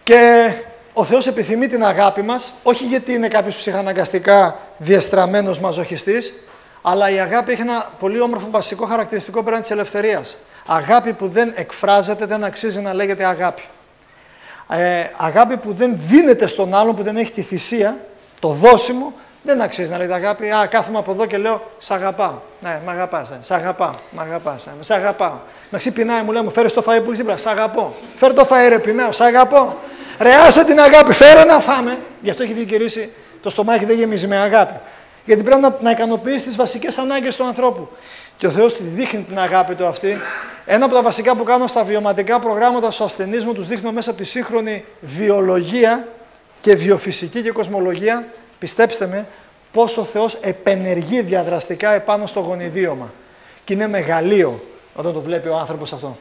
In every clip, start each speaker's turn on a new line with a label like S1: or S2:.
S1: Και ο Θεός επιθυμεί την αγάπη μας, όχι γιατί είναι κάποιος ψυχαναγκαστικά διεστραμμένος μαζοχιστής, αλλά η αγάπη έχει ένα πολύ όμορφο βασικό χαρακτηριστικό πέραν της ελευθερίας. Αγάπη που δεν εκφράζεται δεν αξίζει να λέγεται αγάπη. Αγάπη που δεν δίνεται στον άλλον, που δεν έχει τη θυσία, το δώσιμο, δεν αξίζει να λέγεται αγάπη. Κάθομαι από εδώ και λέω «Σ' αγαπάω». Ναι, μ' αγαπάς, σ' αγαπάω, μ' αγαπάς, σ' αγαπάω. Με πεινάει, μου λέει, μου φέρεις το φαΐ που έχεις δίπλα, σ' αγαπώ. Φέρε το φαΐ ρε, πεινάω, σ' αγαπώ. Ρε, άσε την αγάπη, φέρε να φάμε. Γι' αυτό έχει δικηρύσει το στομάχι δεν γεμίζει με αγάπη. Γιατί πρέπει να ικανοποιήσει τις βασικές ανάγκες του ανθρώπου. Και ο Θεός τη δείχνει την αγάπη του αυτή. Ένα από τα βασικά που κάνω στα βιωματικά προγράμματα στους ασθενείς μου, τους δείχνω μέσα από τη σύγχρονη βιολογία και βιοφυσική και κοσμολογία, πιστέψτε με, πώς ο Θεός επενεργεί διαδραστικά επάνω στο γονιδίωμα. Και είναι μεγαλείο όταν το βλέπει ο άνθρωπος αυτό.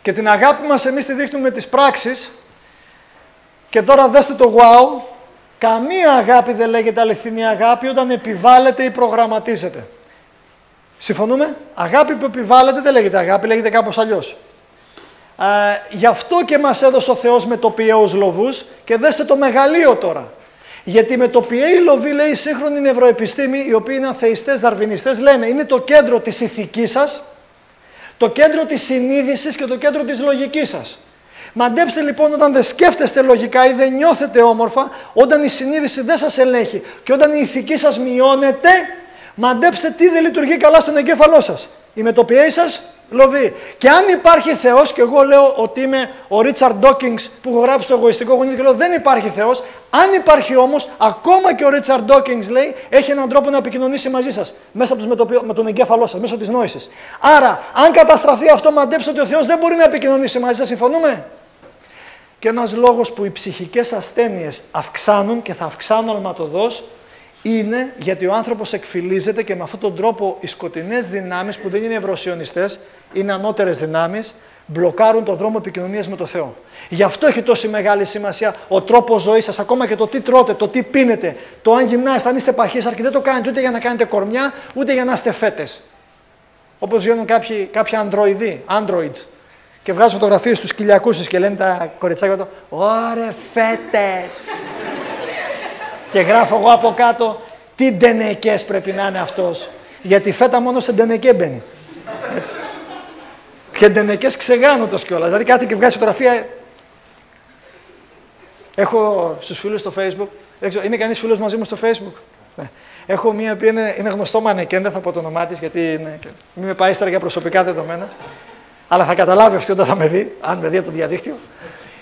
S1: Και την αγάπη μας εμείς τη δείχνουμε με τις πράξεις. Και τώρα δέστε το wow. Καμία αγάπη δεν λέγεται αληθινή αγάπη όταν επιβάλλεται ή προγραμματίζεται. Συμφωνούμε? Αγάπη που επιβάλλεται δεν λέγεται αγάπη, λέγεται κάπως αλλιώς. Γι' αυτό και μας έδωσε ο Θεός μετοπιαίους λοβούς και δέστε το μεγαλείο τώρα. Γιατί μετοπιαίοι λοβοί, λέει η σύγχρονη νευροεπιστήμη, οι οποίοι είναι αθεϊστές, δαρβινιστές, λένε είναι το κέντρο της ηθικής σας, το κέντρο της συνείδησης και το κέντρο της λογικής σας. Μαντέψτε λοιπόν όταν δεν σκέφτεστε λογικά ή δεν νιώθετε όμορφα, όταν η συνείδηση δεν σας ελέγχει και όταν η ηθική σας μειώνεται, μαντέψτε τι δεν λειτουργεί καλά στον εγκέφαλό σας. Οι μετοπιαίοι σας λοβοί. Και αν υπάρχει Θεός, και εγώ λέω ότι είμαι ο Ρίτσαρντ Ντόκινγκς που έχω γράψει το εγωιστικό γονίδι και λέω δεν υπάρχει Θεός, αν υπάρχει όμως, ακόμα και ο Ρίτσαρντ Ντόκινγκς λέει, έχει έναν τρόπο να επικοινωνήσει μαζί σας, μέσα από με τον εγκέφαλό σας, μέσω της νόησης. Άρα, αν καταστραφεί αυτό, μαντέψτε ότι ο Θεός δεν μπορεί να επικοινωνήσει μαζί σας, συμφωνούμε? Και ένας λόγος που οι ψυχικές ασθένειες αυξάνουν και θα αυξάνουν αλματωδώς είναι γιατί ο άνθρωπος εκφυλίζεται και με αυτόν τον τρόπο οι σκοτεινές δυνάμεις που δεν είναι ευρωσιονιστές, είναι ανώτερες δυνάμεις, μπλοκάρουν τον δρόμο επικοινωνίας με το Θεό. Γι' αυτό έχει τόση μεγάλη σημασία ο τρόπος ζωής σας, ακόμα και το τι τρώτε, το τι πίνετε, το αν γυμνάστε, αν είστε παχύσαρκοι, δεν το κάνετε ούτε για να κάνετε κορμιά, ούτε για να είστε φέτες. Όπως βγαίνουν κάποιοι androids. Και βγάζουν φωτογραφίες στους κοιλιακούς και λένε τα κοριτσάκια του «Ωρε φέτες!» Και γράφω εγώ από κάτω «Τι ντενεκές πρέπει να είναι αυτός!» Γιατί φέτα μόνο σε ντενεκέ μπαίνει. Έτσι. Και ντενεκές ξεγάνωτος κιόλας. Δηλαδή κάτι και βγάζει φωτογραφία. Έχω στους φίλους στο Facebook, είναι κανείς φίλος μαζί μου στο Facebook? Ναι. Έχω μία που είναι γνωστό μανεκέν, δεν θα πω το όνομά της γιατί μην με πάει ύστερα για προσωπικά δεδομένα. Αλλά θα καταλάβει αυτή όταν θα με δει, αν με δει από το διαδίκτυο,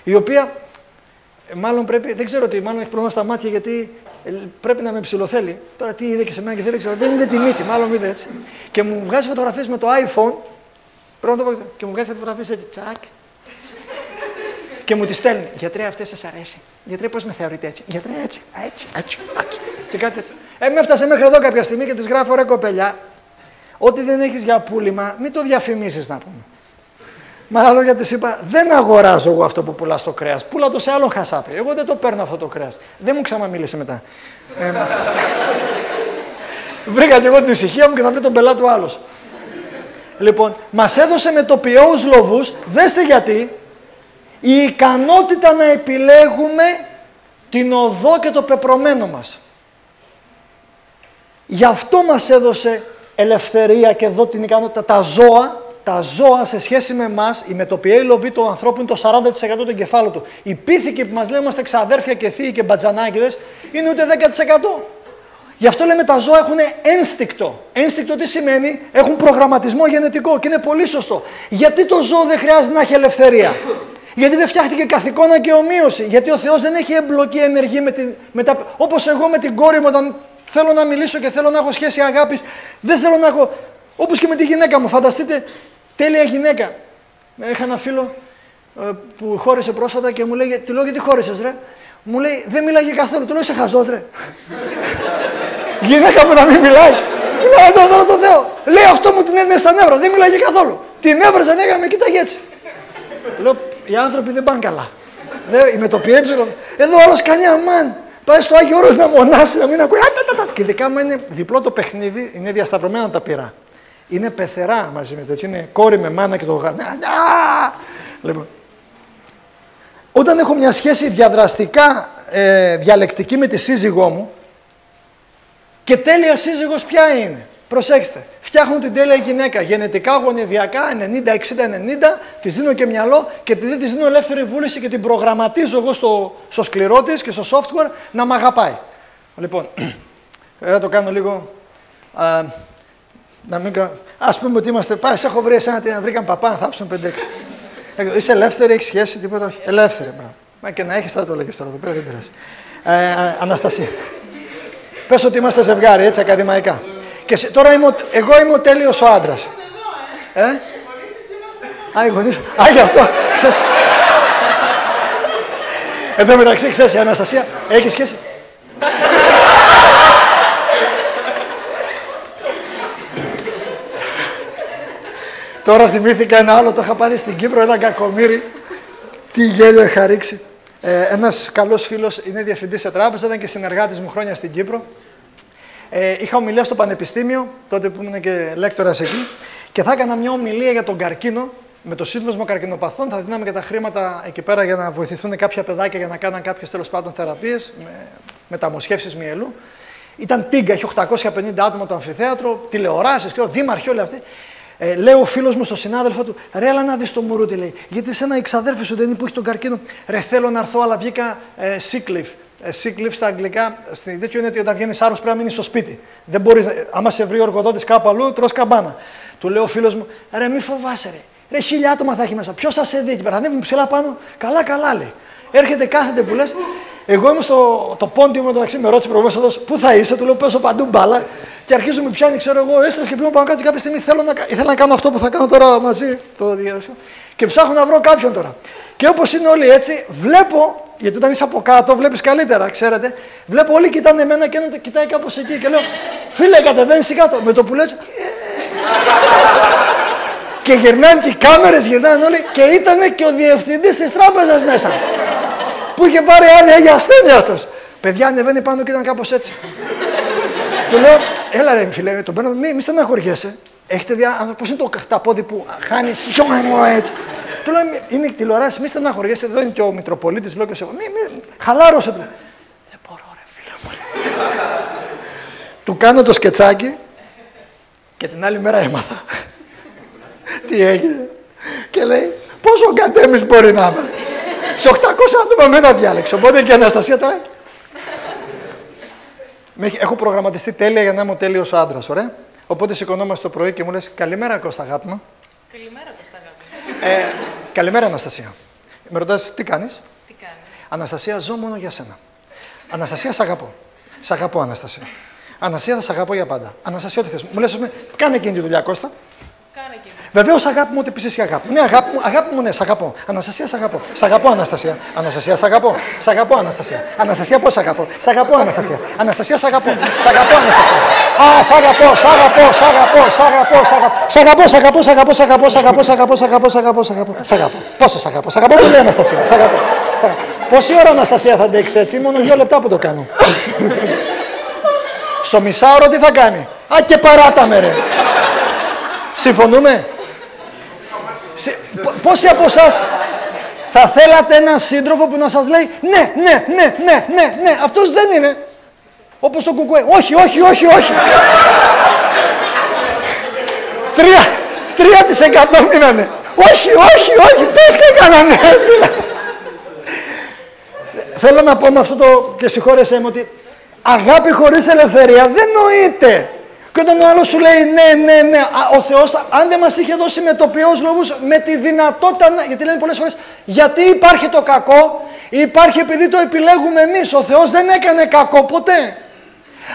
S1: η οποία μάλλον πρέπει, δεν ξέρω τι, μάλλον έχει πρόβλημα στα μάτια γιατί πρέπει να με ψηλοθέλει. Τώρα τι είδε και σε μένα και δεν ξέρω, δεν είδε τη μύτη, μάλλον είδε έτσι. Και μου βγάζει φωτογραφίες με το iPhone, πρέπει να το πω, και μου βγάζει φωτογραφίες έτσι, τσακ, και μου τη στέλνει. Γιατρέ, αυτές σας αρέσει. Γιατρέ, πώς με θεωρείτε έτσι. Γιατρέ, έτσι, έτσι. Και κάτι τέτοιο. Με έφτασε μέχρι εδώ κάποια στιγμή και της γράφω ρε κοπελιά. Ό,τι δεν έχεις για πούλημα, μην το διαφημίσεις να πούμε. Με άλλα λόγια της είπα, δεν αγοράζω εγώ αυτό που πουλάς το κρέας. Πούλα το σε άλλον χασάπι. Εγώ δεν το παίρνω αυτό το κρέας. Δεν μου ξαναμίλησε μετά. Βρήκα και εγώ την ησυχία μου και θα βρει τον πελάτη του άλλος. Λοιπόν, μας έδωσε μετοπιαίους λοβούς, δέστε γιατί, η ικανότητα να επιλέγουμε την οδό και το πεπρωμένο μας. Γι' αυτό μας έδωσε ελευθερία και εδώ την ικανότητα. Τα ζώα σε σχέση με εμάς, η μετοπιαίη λοβή του ανθρώπου είναι το 40% του εγκεφάλου του. Οι πίθηκοι που μας λέμε είμαστε ξαδέρφια και θείοι και μπατζανάκηδες είναι ούτε 10%. Γι' αυτό λέμε τα ζώα έχουν ένστικτο. Ένστικτο τι σημαίνει? Έχουν προγραμματισμό γενετικό και είναι πολύ σωστό. Γιατί το ζώο δεν χρειάζεται να έχει ελευθερία? Γιατί δεν φτιάχτηκε καθηκόνα και ομοίωση? Γιατί ο Θεός δεν έχει εμπλοκή ενεργή όπως εγώ με την κόρη μου όταν θέλω να μιλήσω και θέλω να έχω σχέση αγάπης, δεν θέλω να έχω. Όπως και με τη γυναίκα μου, φανταστείτε, τέλεια γυναίκα. Είχα ένα φίλο που χώρισε πρόσφατα και μου λέει, τι λέω γιατί χώρισες ρε? Μου λέει, δεν μιλάγε καθόλου. Του λέω, είσαι χαζός ρε? Γυναίκα μου να μην μιλάει. Λέω, τώρα το Θεό. Λέει, αυτό μου την έδινε στα νεύρα, δεν μιλάγε καθόλου. Την έβραζε, ναι, με κοίταγε έτσι. Λέω, οι άνθρωποι δεν πάνε καλά. Οι μετοπιαίοι, εδώ όλος κάνει αμάν. Πάει στο Άγιο Όρος να μονάσει, να μην ακούει. Και ειδικά μου είναι διπλό το παιχνίδι, είναι διασταυρωμένα τα πυρά. Είναι πεθερά μαζί με τέτοιο. Είναι κόρη με μάνα και το γάμο. Λοιπόν. Όταν έχω μια σχέση διαδραστικά διαλεκτική με τη σύζυγό μου, και τέλεια σύζυγος ποια είναι? Προσέξτε, φτιάχνω την τέλεια γυναίκα, γενετικά, γονιδιακά, 90-60-90, της δίνω και μυαλό και δεν της δίνω ελεύθερη βούληση και την προγραμματίζω εγώ στο σκληρό της και στο software να μ' αγαπάει. Λοιπόν, θα το κάνω λίγο, ας πούμε ότι είμαστε, πάει, σε έχω βρει εσένα, βρήκαν παπά, να θάψουν 5-6. Είσαι ελεύθερη, έχεις σχέση, τίποτα, όχι. Ελεύθερη, μπράβο. Μα και να έχεις, θα το λέγεις τώρα εδώ πέρα, δεν πειράζει. Αναστασία. Πες ότι είμαστε ζευγάρι, έτσι, ακαδημαϊκά. Και τώρα εγώ είμαι ο τέλειος ο άντρας. Οι γονείς. Γι' αυτό, ξέρεις. Εδώ μεταξύ, ξέρεις, η Αναστασία έχει σχέση. Τώρα θυμήθηκα ένα άλλο, το είχα πάρει στην Κύπρο, ένα κακομοίρι. Τι γέλιο είχα ρίξει. Ένας καλός φίλος, είναι διευθυντής σε τράπεζα, ήταν και συνεργάτης μου χρόνια στην Κύπρο. Είχα ομιλία στο Πανεπιστήμιο, τότε που ήμουν και λέκτορας εκεί, και θα έκανα μια ομιλία για τον καρκίνο. Με το Σύνδεσμο Καρκινοπαθών θα δίναμε και τα χρήματα εκεί πέρα για να βοηθηθούν κάποια παιδάκια για να κάνουν κάποιες τέλος πάντων θεραπείες με μεταμοσχεύσεις μυελού. Ήταν τίγκα, έχει 850 άτομα το αμφιθέατρο, τηλεοράσεις, δήμαρχοι όλοι αυτοί. Λέει ο φίλος μου στον συνάδελφο του, ρε, έλα να δεις το μουρούτι, λέει. Γιατί σε ένα εξαδέρφη σου δεν είναι που έχει τον καρκίνο. Ρε, θέλω να έρθω, αλλά βγήκα sick leave. Sick leave στα αγγλικά, στην τέτοιο είναι ότι όταν βγαίνεις άρρωστος πρέπει να μείνεις στο σπίτι. Δεν μπορείς, άμα σε βρει ο εργοδότης κάπου αλλού, τρως καμπάνα. Του λέει ο φίλος μου, ρε, μη φοβάσαι, ρε. Ρε, 1000 άτομα θα έχει μέσα. Ποιος θα σε δει εκεί πέρα? Ανέβει ψηλά πάνω. Καλά, καλά, λέει. Έρχεται, κάθεται που λες. Εγώ είμαι στο πόντι μου, μεταξύ με ρώτησε προηγουμένως, πού θα είσαι? Του λέω, πέσω παντού μπάλα. Και αρχίζουμε πιάνει, ξέρω εγώ, έστρος και πήγα πάνω κάτω. Και κάποια στιγμή ήθελα να κάνω αυτό που θα κάνω τώρα μαζί. Και ψάχνω να βρω κάποιον τώρα. Και όπως είναι όλοι έτσι, βλέπω, γιατί όταν είσαι από κάτω, βλέπεις καλύτερα, ξέρετε. Βλέπω όλοι κοιτάνε εμένα και έναν κοιτάει κάπως εκεί. Και λέω, φίλε, κατεβαίνεις κάτω. Με το που λέω, και γυρνάνε και οι κάμερες, γυρνάνε όλοι. Και ήταν και ο διευθυντής της τράπεζας μέσα. Που είχε πάρει άνοια για ασθένεια αυτός. Παιδιά, ανεβαίνει πάνω και ήταν κάπως έτσι. Του λέω, έλα ρε φίλε, τον παίρνω, μη στεναχωριέσαι. Έχετε δει πώς είναι το χταπόδι που χάνει σιώμα έτσι. Του λέω, είναι η τηλεοράση, μη στεναχωριέσαι, εδώ είναι και ο Μητροπολίτης, λέω και σε χαλάρωσε του. Δεν μπορώ ρε φίλε μου. Του κάνω το σκετσάκι και την άλλη μέρα έμαθα. Τι έγινε? Και λέει, πόσο κατέμις μπορεί να είμαι? Σε 800 άτομα με ένα διάλεξο. Οπότε και η Αναστασία τώρα. Έχω προγραμματιστεί τέλεια για να είμαι ο τέλειος άντρας, ωραία. Οπότε σηκωνόμαστε το πρωί και μου λες, καλημέρα Κώστα αγάπη μου.
S2: Καλημέρα Κώστα αγάπη μου.
S1: Καλημέρα Αναστασία. Με ρωτάς, τι κάνεις?
S2: Τι κάνεις?
S1: Αναστασία, ζω μόνο για σένα. Αναστασία, σ' αγαπώ. Σ' αγαπώ, Αναστασία. Αναστασία, θα σ' αγαπώ για πάντα. Αναστασία, ό,τι θες. Μου λες, κάνε εκείνη τη δουλειά, Κώστα.
S2: Κάνε εκείνη.
S1: Βεβαίως, αγάπη μου, ότι πει εσύ αγάπη. Ναι, αγάπη μου, ναι, σ' αγαπώ. Αναστασία, σ' αγαπώ. Σ' αγαπώ, Αναστασία. Αναστασία, σ' αγαπώ. Σ' αγαπώ, Αναστασία. Αναστασία, πώς σ' αγαπώ. Σ' αγαπώ, Αναστασία. Αναστασία, σ' αγαπώ. Σ' αγαπώ, Αναστασία. Α, σ' αγαπώ, σ' αγαπώ, σ' αγαπώ, σ' αγαπώ, σ' αγαπώ. Σ' αγαπώ, σ' αγαπώ, σ' αγαπώ, σ' αγαπώ, σ' αγαπώ, σ' αγαπώ, σ' αγαπώ, σ' αγαπώ, σ' αγαπώ. Πόσο σ' αγαπώ, σ' αγαπώ πολύ, Αναστασία. Σ' αγαπώ. Πόση ώρα, Αναστασία, θα αντέξει έτσι? Μόνο 2 λεπτά που το κάνω. Στο μισάωρο τι θα κάνει? Α, και παράτα με, ρε. Συμφωνούμε? Πόσοι από εσάς θα θέλατε έναν σύντροφο που να σας λέει ναι, αυτός δεν είναι. Όπως το κουκουέ. Όχι. 3% μείνανε. Όχι, πες και κανένα. Θέλω να πω με αυτό το, και συγχώρεσέ μου, ότι αγάπη χωρίς ελευθερία δεν νοείται. Και όταν ο άλλος σου λέει ναι, ο Θεός, αν δεν μας είχε δώσει με τοπιούς λόγους, με τη δυνατότητα, γιατί λένε πολλές φορές, γιατί υπάρχει το κακό, υπάρχει επειδή το επιλέγουμε εμείς. Ο Θεός δεν έκανε κακό ποτέ.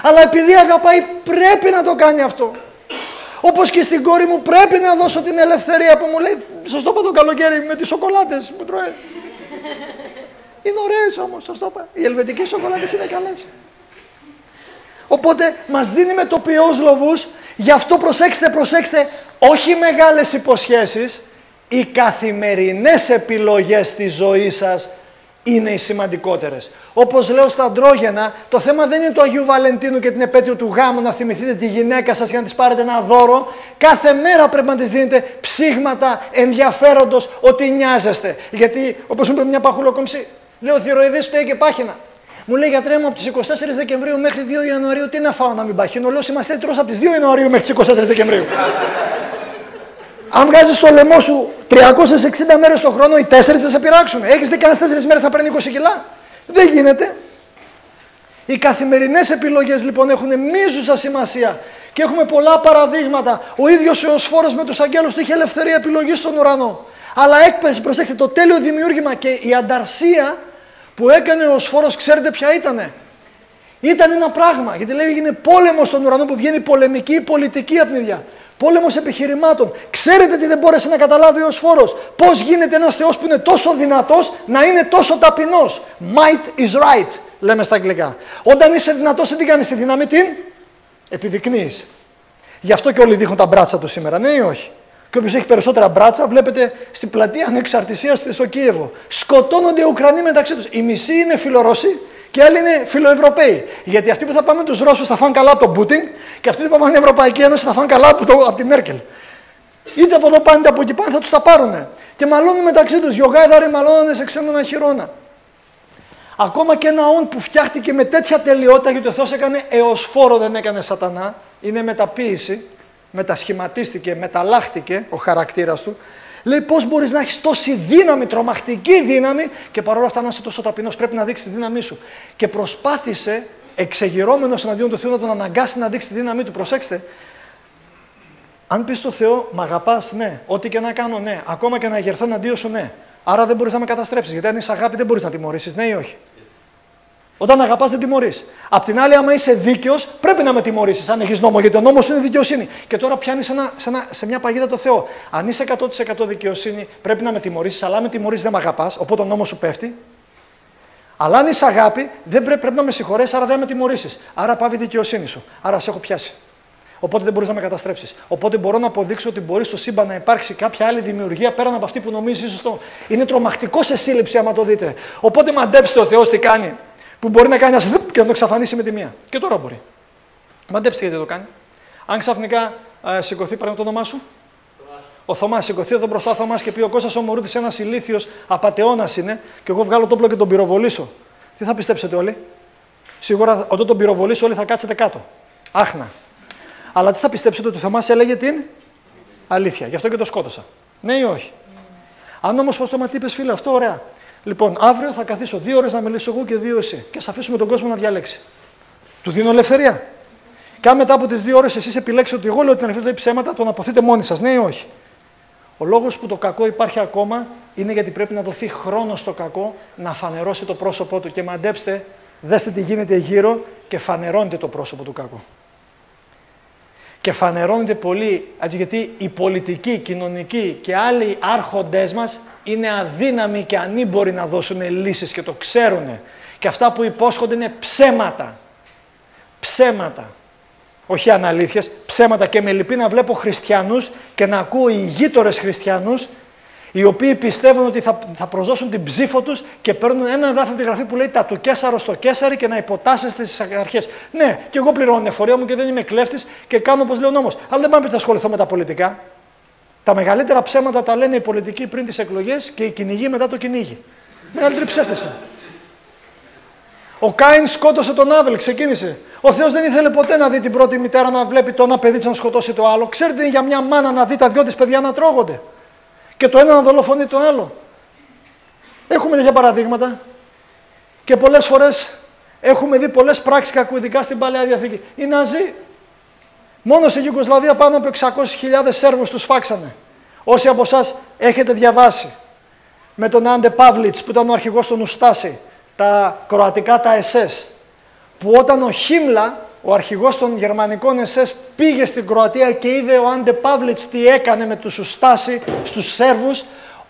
S1: Αλλά επειδή αγαπάει, πρέπει να το κάνει αυτό. Όπως και στην κόρη μου, πρέπει να δώσω την ελευθερία που μου λέει, σας το είπα το καλοκαίρι με τις σοκολάτες που τρώει. Είναι ωραίες όμως, σας το είπα. Οι ελβετικές σοκολάτες είναι καλές. Οπότε μας δίνει με τοπιούς λόγους, γι' αυτό προσέξτε, όχι μεγάλες υποσχέσεις, οι καθημερινές επιλογές στη ζωή σας είναι οι σημαντικότερες. Όπως λέω στα Αντρόγενα, το θέμα δεν είναι του Αγίου Βαλεντίνου και την επέτειο του γάμου, να θυμηθείτε τη γυναίκα σας για να της πάρετε ένα δώρο. Κάθε μέρα πρέπει να της δίνετε ψήγματα ενδιαφέροντος ότι νοιάζεστε. Γιατί, όπως μου είπε μια παχουλοκομψή, λέω θηροειδής φταίει και πάχυνα. Μου λέει, γιατρέ μου, από τις 24 Δεκεμβρίου μέχρι 2 Ιανουαρίου τι να φάω να μην παχύνω. Λέω, σημασία τρως από τις 2 Ιανουαρίου μέχρι τις 24 Δεκεμβρίου. Αν βγάζεις στο λαιμό σου 360 μέρες το χρόνο, οι 4 θα σε πειράξουν. Έχεις δει κανένας 4 μέρες να παίρνει 20 κιλά. Δεν γίνεται. Οι καθημερινές επιλογές λοιπόν έχουν μείζουσα σημασία και έχουμε πολλά παραδείγματα. Ο ίδιος ο Οσφόρος με τους αγγέλους του είχε ελευθερία επιλογής στον ουρανό. Αλλά έκπαιξε, προσέξτε, το τέλειο δημιούργημα και η ανταρσία που έκανε ο Οσφόρος, ξέρετε ποια ήτανε. Ήταν ένα πράγμα, γιατί λέει έγινε πόλεμος στον ουρανό που βγαίνει πολεμική πολιτική από την ίδια. Πόλεμος επιχειρημάτων. Ξέρετε τι δεν μπόρεσε να καταλάβει ο Οσφόρος. Πώς γίνεται ένας Θεός που είναι τόσο δυνατός να είναι τόσο ταπεινός. Might is right, λέμε στα αγγλικά. Όταν είσαι δυνατός, τι κάνεις τη δύναμη, την επιδεικνύεις. Γι' αυτό και όλοι δείχνουν τα μπράτσα του σήμερα, ναι ή όχι. Και όποιος έχει περισσότερα μπράτσα, βλέπετε στην πλατεία Ανεξαρτησίας στο Κίεβο. Σκοτώνονται οι Ουκρανοί μεταξύ τους. Οι μισοί είναι φιλορώσοι και άλλοι είναι φιλοευρωπαίοι. Γιατί αυτοί που θα πάνε τους Ρώσους θα φάνε καλά από τον Πούτιν και αυτοί που θα πάνε στην Ευρωπαϊκή Ένωση θα φάνε καλά από τη Μέρκελ. Είτε από εδώ πάνε είτε από εκεί πάνε θα τους τα πάρουνε. Και μαλώνουν μεταξύ τους. Γιογάιδαροι μαλώνανε σε ξένο χειρόνα. Ακόμα και ένα όν που φτιάχτηκε με τέτοια τελειότητα, γιατί ο Θεός έκανε εωσφόρο, δεν έκανε σατανά, είναι μεταποίηση, μετασχηματίστηκε, μεταλλάχτηκε ο χαρακτήρας του. Λέει πώς μπορείς να έχεις τόση δύναμη, τρομακτική δύναμη και παρόλα αυτά να είσαι τόσο ταπεινός, πρέπει να δείξεις τη δύναμή σου. Και προσπάθησε, εξεγειρώμενος εναντίον του Θεού, να τον αναγκάσει να δείξει τη δύναμή του. Προσέξτε, αν πεις στο Θεό, μ' αγαπάς, ναι, ό,τι και να κάνω, ναι, ακόμα και να εγερθώ εναντίον σου, ναι. Άρα δεν μπορείς να με καταστρέψεις, γιατί αν είσαι αγάπη δεν μπορείς να τιμωρήσεις, ναι ή όχι. Όταν αγαπάς δεν τιμωρείς. Απ' την άλλη, άμα είσαι δίκαιος, πρέπει να με τιμωρήσεις. Αν έχεις νόμο, γιατί ο νόμος είναι δικαιοσύνη. Και τώρα πιάνεις σε μια παγίδα το Θεό. Αν είσαι 100% δικαιοσύνη, πρέπει να με τιμωρήσεις. Αλλά αν με τιμωρήσεις, δεν με αγαπάς, οπότε ο νόμος σου πέφτει. Αλλά αν είσαι αγάπη, δεν πρέπει να με συγχωρέσεις, άρα δεν με τιμωρήσεις. Άρα πάβει η δικαιοσύνη σου. Άρα σε έχω πιάσει. Οπότε δεν μπορείς να με καταστρέψεις. Οπότε μπορώ να αποδείξω ότι μπορεί στο σύμπαν να υπάρξει κάποια άλλη δημιουργία πέραν από αυτή που νομίζεις σωστό. Είναι τρομακτικό σε σύλληψη, άμα το δείτε. Οπότε μαντέψτε ο Θεός τι κάνει. Που μπορεί να κάνει ένα σβουπ και να το εξαφανίσει με τη μία. Και τώρα μπορεί. Μαντέψτε γιατί το κάνει. Αν ξαφνικά σηκωθεί, παραδείγματος το όνομά σου. Ο Θωμάς σηκωθεί εδώ μπροστά ο Θωμάς και πει: ο Κώστας ο Μωρούτης ένας ηλίθιος απατεώνας είναι, και εγώ βγάλω το όπλο και τον πυροβολήσω. Τι θα πιστέψετε όλοι? Σίγουρα όταν τον πυροβολήσω, όλοι θα κάτσετε κάτω. Άχνα. Αλλά τι θα πιστέψετε, ότι ο Θωμάς έλεγε την αλήθεια. Γι' αυτό και το σκότωσα. Ναι ή όχι? Αν όμως πως το μα τι είπες, φίλε, αυτό ωραία. Λοιπόν, αύριο θα καθίσω 2 ώρες να μιλήσω εγώ και 2 εσύ. Και ας αφήσουμε τον κόσμο να διαλέξει. Του δίνω ελευθερία. Και αν μετά από τις 2 ώρες εσείς επιλέξετε ότι εγώ λέω την αλήθεια, λέει ψέματα, τον αποθείτε μόνοι σας. Ναι ή όχι? Ο λόγος που το κακό υπάρχει ακόμα είναι γιατί πρέπει να δοθεί χρόνο στο κακό να φανερώσει το πρόσωπό του. Και μαντέψτε, δέστε τι γίνεται γύρω και φανερώνεται το πρόσωπο του κακού. Και φανερώνεται πολύ, γιατί οι πολιτικοί, οι κοινωνικοί και άλλοι άρχοντές μας είναι αδύναμοι και ανήμποροι να δώσουν λύσεις και το ξέρουν. Και αυτά που υπόσχονται είναι ψέματα. Ψέματα. Όχι αναλήθειες, ψέματα. Και με λυπεί να βλέπω χριστιανούς και να ακούω ηγείτορες χριστιανούς οι οποίοι πιστεύουν ότι θα προσδώσουν την ψήφο τους και παίρνουν ένα εδάφιο από τη Γραφή που λέει τα του Καίσαρο στο Καίσαρι και να υποτάσσεστε στις αρχές. Ναι, και εγώ πληρώνω εφορία μου και δεν είμαι κλέφτης και κάνω όπως λέει ο νόμος. Αλλά δεν πάμε να ασχοληθώ με τα πολιτικά. Τα μεγαλύτερα ψέματα τα λένε οι πολιτικοί πριν τις εκλογές και οι κυνηγοί μετά το κυνήγι. Μεγαλύτερη ψεύτηση. Ο Κάιν σκότωσε τον Άβελ, ξεκίνησε. Ο Θεός δεν ήθελε ποτέ να δει την πρώτη μητέρα να βλέπει το ένα παιδί της να σκοτώσει το άλλο. Ξέρετε, είναι για μια μάνα να δει τα 2 της παιδιά να τρώγονται. Και το ένα να δολοφονεί το άλλο. Έχουμε τέτοια παραδείγματα. Και πολλές φορές έχουμε δει πολλές πράξεις κακού, ειδικά στην Παλαιά Διαθήκη. Οι Ναζί. Μόνο στην Ιουγκοσλαβία πάνω από 600.000 Σέρβους τους φάξανε. Όσοι από εσάς έχετε διαβάσει με τον Άντε Παύλιτς που ήταν ο αρχηγός των Ουστάση, τα κροατικά τα SS, που όταν ο Χίμλα, ο αρχηγός των γερμανικών SS, πήγε στην Κροατία και είδε ο Άντε Παύλιτς τι έκανε με τους Ουστάση στους Σέρβους,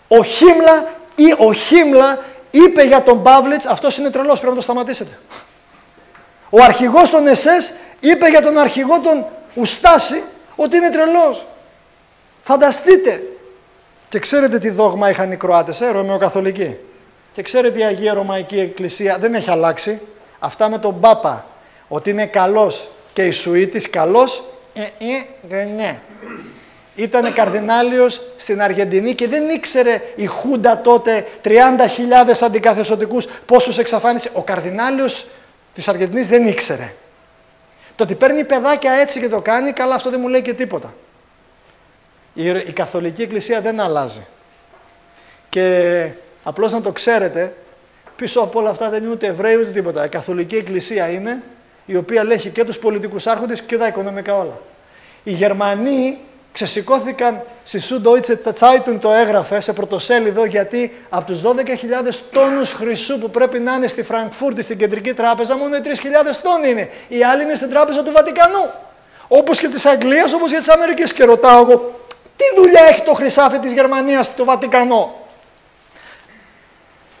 S1: ο Χίμλα είπε για τον Παύλιτς, αυτός είναι τρελός, πρέπει να το σταματήσετε. Ο αρχηγός των SS είπε για τον αρχηγό των Ουστάση ότι είναι τρελός. Φανταστείτε. Και ξέρετε τι δόγμα είχαν οι Κροάτες, Ρωμαιοκαθολικοί. Και ξέρετε, η Αγία Ρωμαϊκή Εκκλησία δεν έχει αλλάξει. Αυτά με τον Πάπα, ότι είναι καλός και Ιησουήτης καλός, ναι. Ήτανε καρδινάλιος στην Αργεντινή και δεν ήξερε η Χούντα τότε 30.000 αντικαθεστωτικούς πόσους εξαφάνισε. Ο καρδινάλιος της Αργεντινής δεν ήξερε. Το ότι παίρνει παιδάκια έτσι και το κάνει, καλά, αυτό δεν μου λέει και τίποτα. Η Καθολική Εκκλησία δεν αλλάζει. Και απλώς να το ξέρετε, πίσω από όλα αυτά δεν είναι ούτε Εβραίοι ούτε τίποτα. Η Καθολική Εκκλησία είναι η οποία ελέγχει και τους πολιτικούς άρχοντες και τα οικονομικά όλα. Οι Γερμανοί ξεσηκώθηκαν στη Süddeutsche Zeitung, το έγραφε σε πρωτοσέλιδο, γιατί από τους 12.000 τόνους χρυσού που πρέπει να είναι στη Φραγκφούρτη, στην κεντρική τράπεζα, μόνο οι 3.000 τόνοι είναι. Οι άλλοι είναι στην τράπεζα του Βατικανού. Όπως και της Αγγλίας, όπως και της Αμερικής. Και ρωτάω εγώ, τι δουλειά έχει το χρυσάφι της Γερμανίας στο Βατικανό?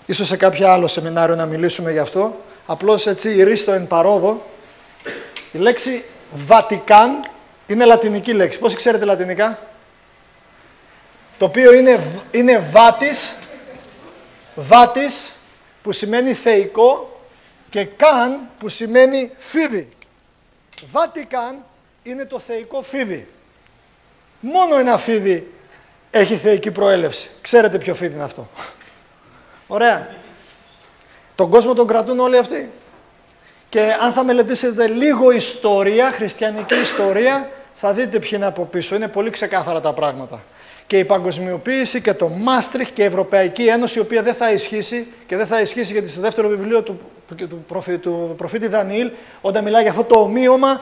S1: Ίσως σε κάποιο άλλο σεμινάριο να μιλήσουμε γι' αυτό. Απλώς έτσι ρίστο εν παρόδο. Η λέξη Βατικάν είναι λατινική λέξη. Πόσοι ξέρετε λατινικά? Το οποίο είναι βάτης που σημαίνει θεϊκό και καν που σημαίνει φίδι. Βατικάν είναι το θεϊκό φίδι. Μόνο ένα φίδι έχει θεϊκή προέλευση. Ξέρετε ποιο φίδι είναι αυτό? Ωραία. Τον κόσμο τον κρατούν όλοι αυτοί. Και αν θα μελετήσετε λίγο ιστορία, χριστιανική ιστορία, θα δείτε ποιοι είναι από πίσω. Είναι πολύ ξεκάθαρα τα πράγματα. Και η παγκοσμιοποίηση και το Μάστριχτ και η Ευρωπαϊκή Ένωση, η οποία δεν θα ισχύσει, και δεν θα ισχύσει γιατί στο δεύτερο βιβλίο του προφήτη Δανιήλ, όταν μιλάει για αυτό το ομοίωμα,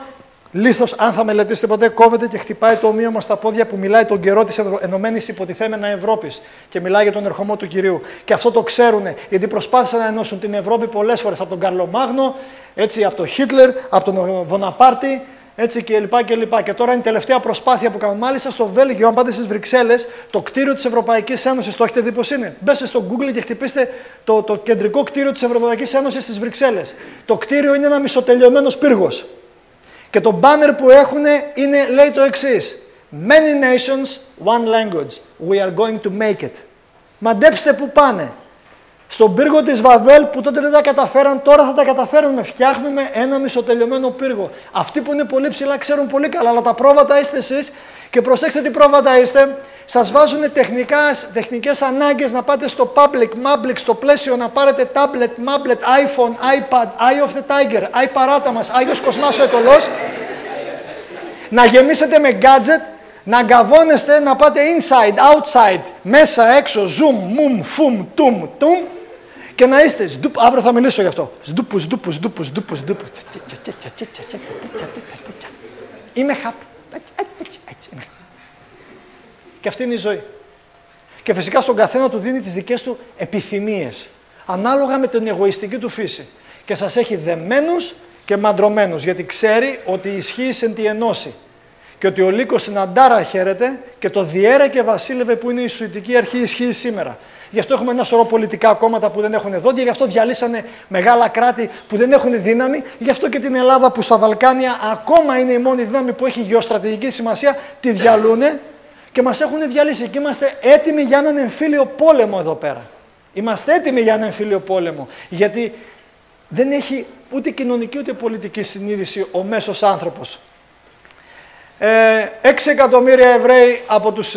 S1: λίθος, αν θα μελετήσετε ποτέ, κόβεται και χτυπάει το ομοίωμα στα πόδια που μιλάει τον καιρό της ενωμένης υποτιθέμενα Ευρώπης και μιλάει για τον ερχομό του Κυρίου. Και αυτό το ξέρουν, γιατί προσπάθησαν να ενώσουν την Ευρώπη πολλές φορές από τον Καρλομάγνο, έτσι, από τον Χίτλερ, από τον Βοναπάρτη, έτσι κλπ. Και τώρα είναι η τελευταία προσπάθεια που κάνουν. Μάλιστα στο Βέλγιο, αν πάτε στις Βρυξέλλες, το κτίριο της Ευρωπαϊκής Ένωσης, το έχετε δει πως είναι? Μπέστε στο Google και χτυπήστε το κεντρικό κτίριο της Ευρωπαϊκής Ένωσης στις Βρυξέλλες. Το κτίριο είναι ένα μισοτελειωμένος πύργος. Και το banner που έχουν λέει το εξής: Many nations, one language. We are going to make it. Μαντέψτε που πάνε. Στον πύργο της Βαβέλ που τότε δεν τα καταφέραν, τώρα θα τα καταφέρουμε. Φτιάχνουμε ένα μισοτελειωμένο πύργο. Αυτοί που είναι πολύ ψηλά ξέρουν πολύ καλά, αλλά τα πρόβατα είστε εσείς. Και προσέξτε τι πρόβατα είστε. Σας βάζουν τεχνικές ανάγκες να πάτε στο public, στο πλαίσιο, να πάρετε tablet, iPhone, iPad, Eye of the Tiger, Eye παράταμας, Άγιος Κοσμάς ο Ετωλός. Να γεμίσετε με gadget, να αγκαβώνεστε, να πάτε inside, outside, μέσα, έξω, zoom, mum, fum, tum, και να είστε, αύριο θα μιλήσω γι' αυτό. Σδούπου. Είμαι happy. Και αυτή είναι η ζωή. Και φυσικά στον καθένα του δίνει τις δικές του επιθυμίες, ανάλογα με την εγωιστική του φύση. Και σας έχει δεμένους και μαντρωμένους, γιατί ξέρει ότι ισχύει εν τη ενώση. Και ότι ο λύκος στην Αντάρα χαίρεται και το διέρε και βασίλευε που είναι η Σουητική αρχή ισχύει σήμερα. Γι' αυτό έχουμε ένα σωρό πολιτικά κόμματα που δεν έχουν δόντια, γι' αυτό διαλύσανε μεγάλα κράτη που δεν έχουν δύναμη, γι' αυτό και την Ελλάδα που στα Βαλκάνια ακόμα είναι η μόνη δύναμη που έχει γεωστρατηγική σημασία, τη διαλούνε και μας έχουν διαλύσει. Και είμαστε έτοιμοι για έναν εμφύλιο πόλεμο εδώ πέρα. Είμαστε έτοιμοι για έναν εμφύλιο πόλεμο, γιατί δεν έχει ούτε κοινωνική ούτε πολιτική συνείδηση ο μέσος άνθρωπος. 6 εκατομμύρια Εβραίοι από τους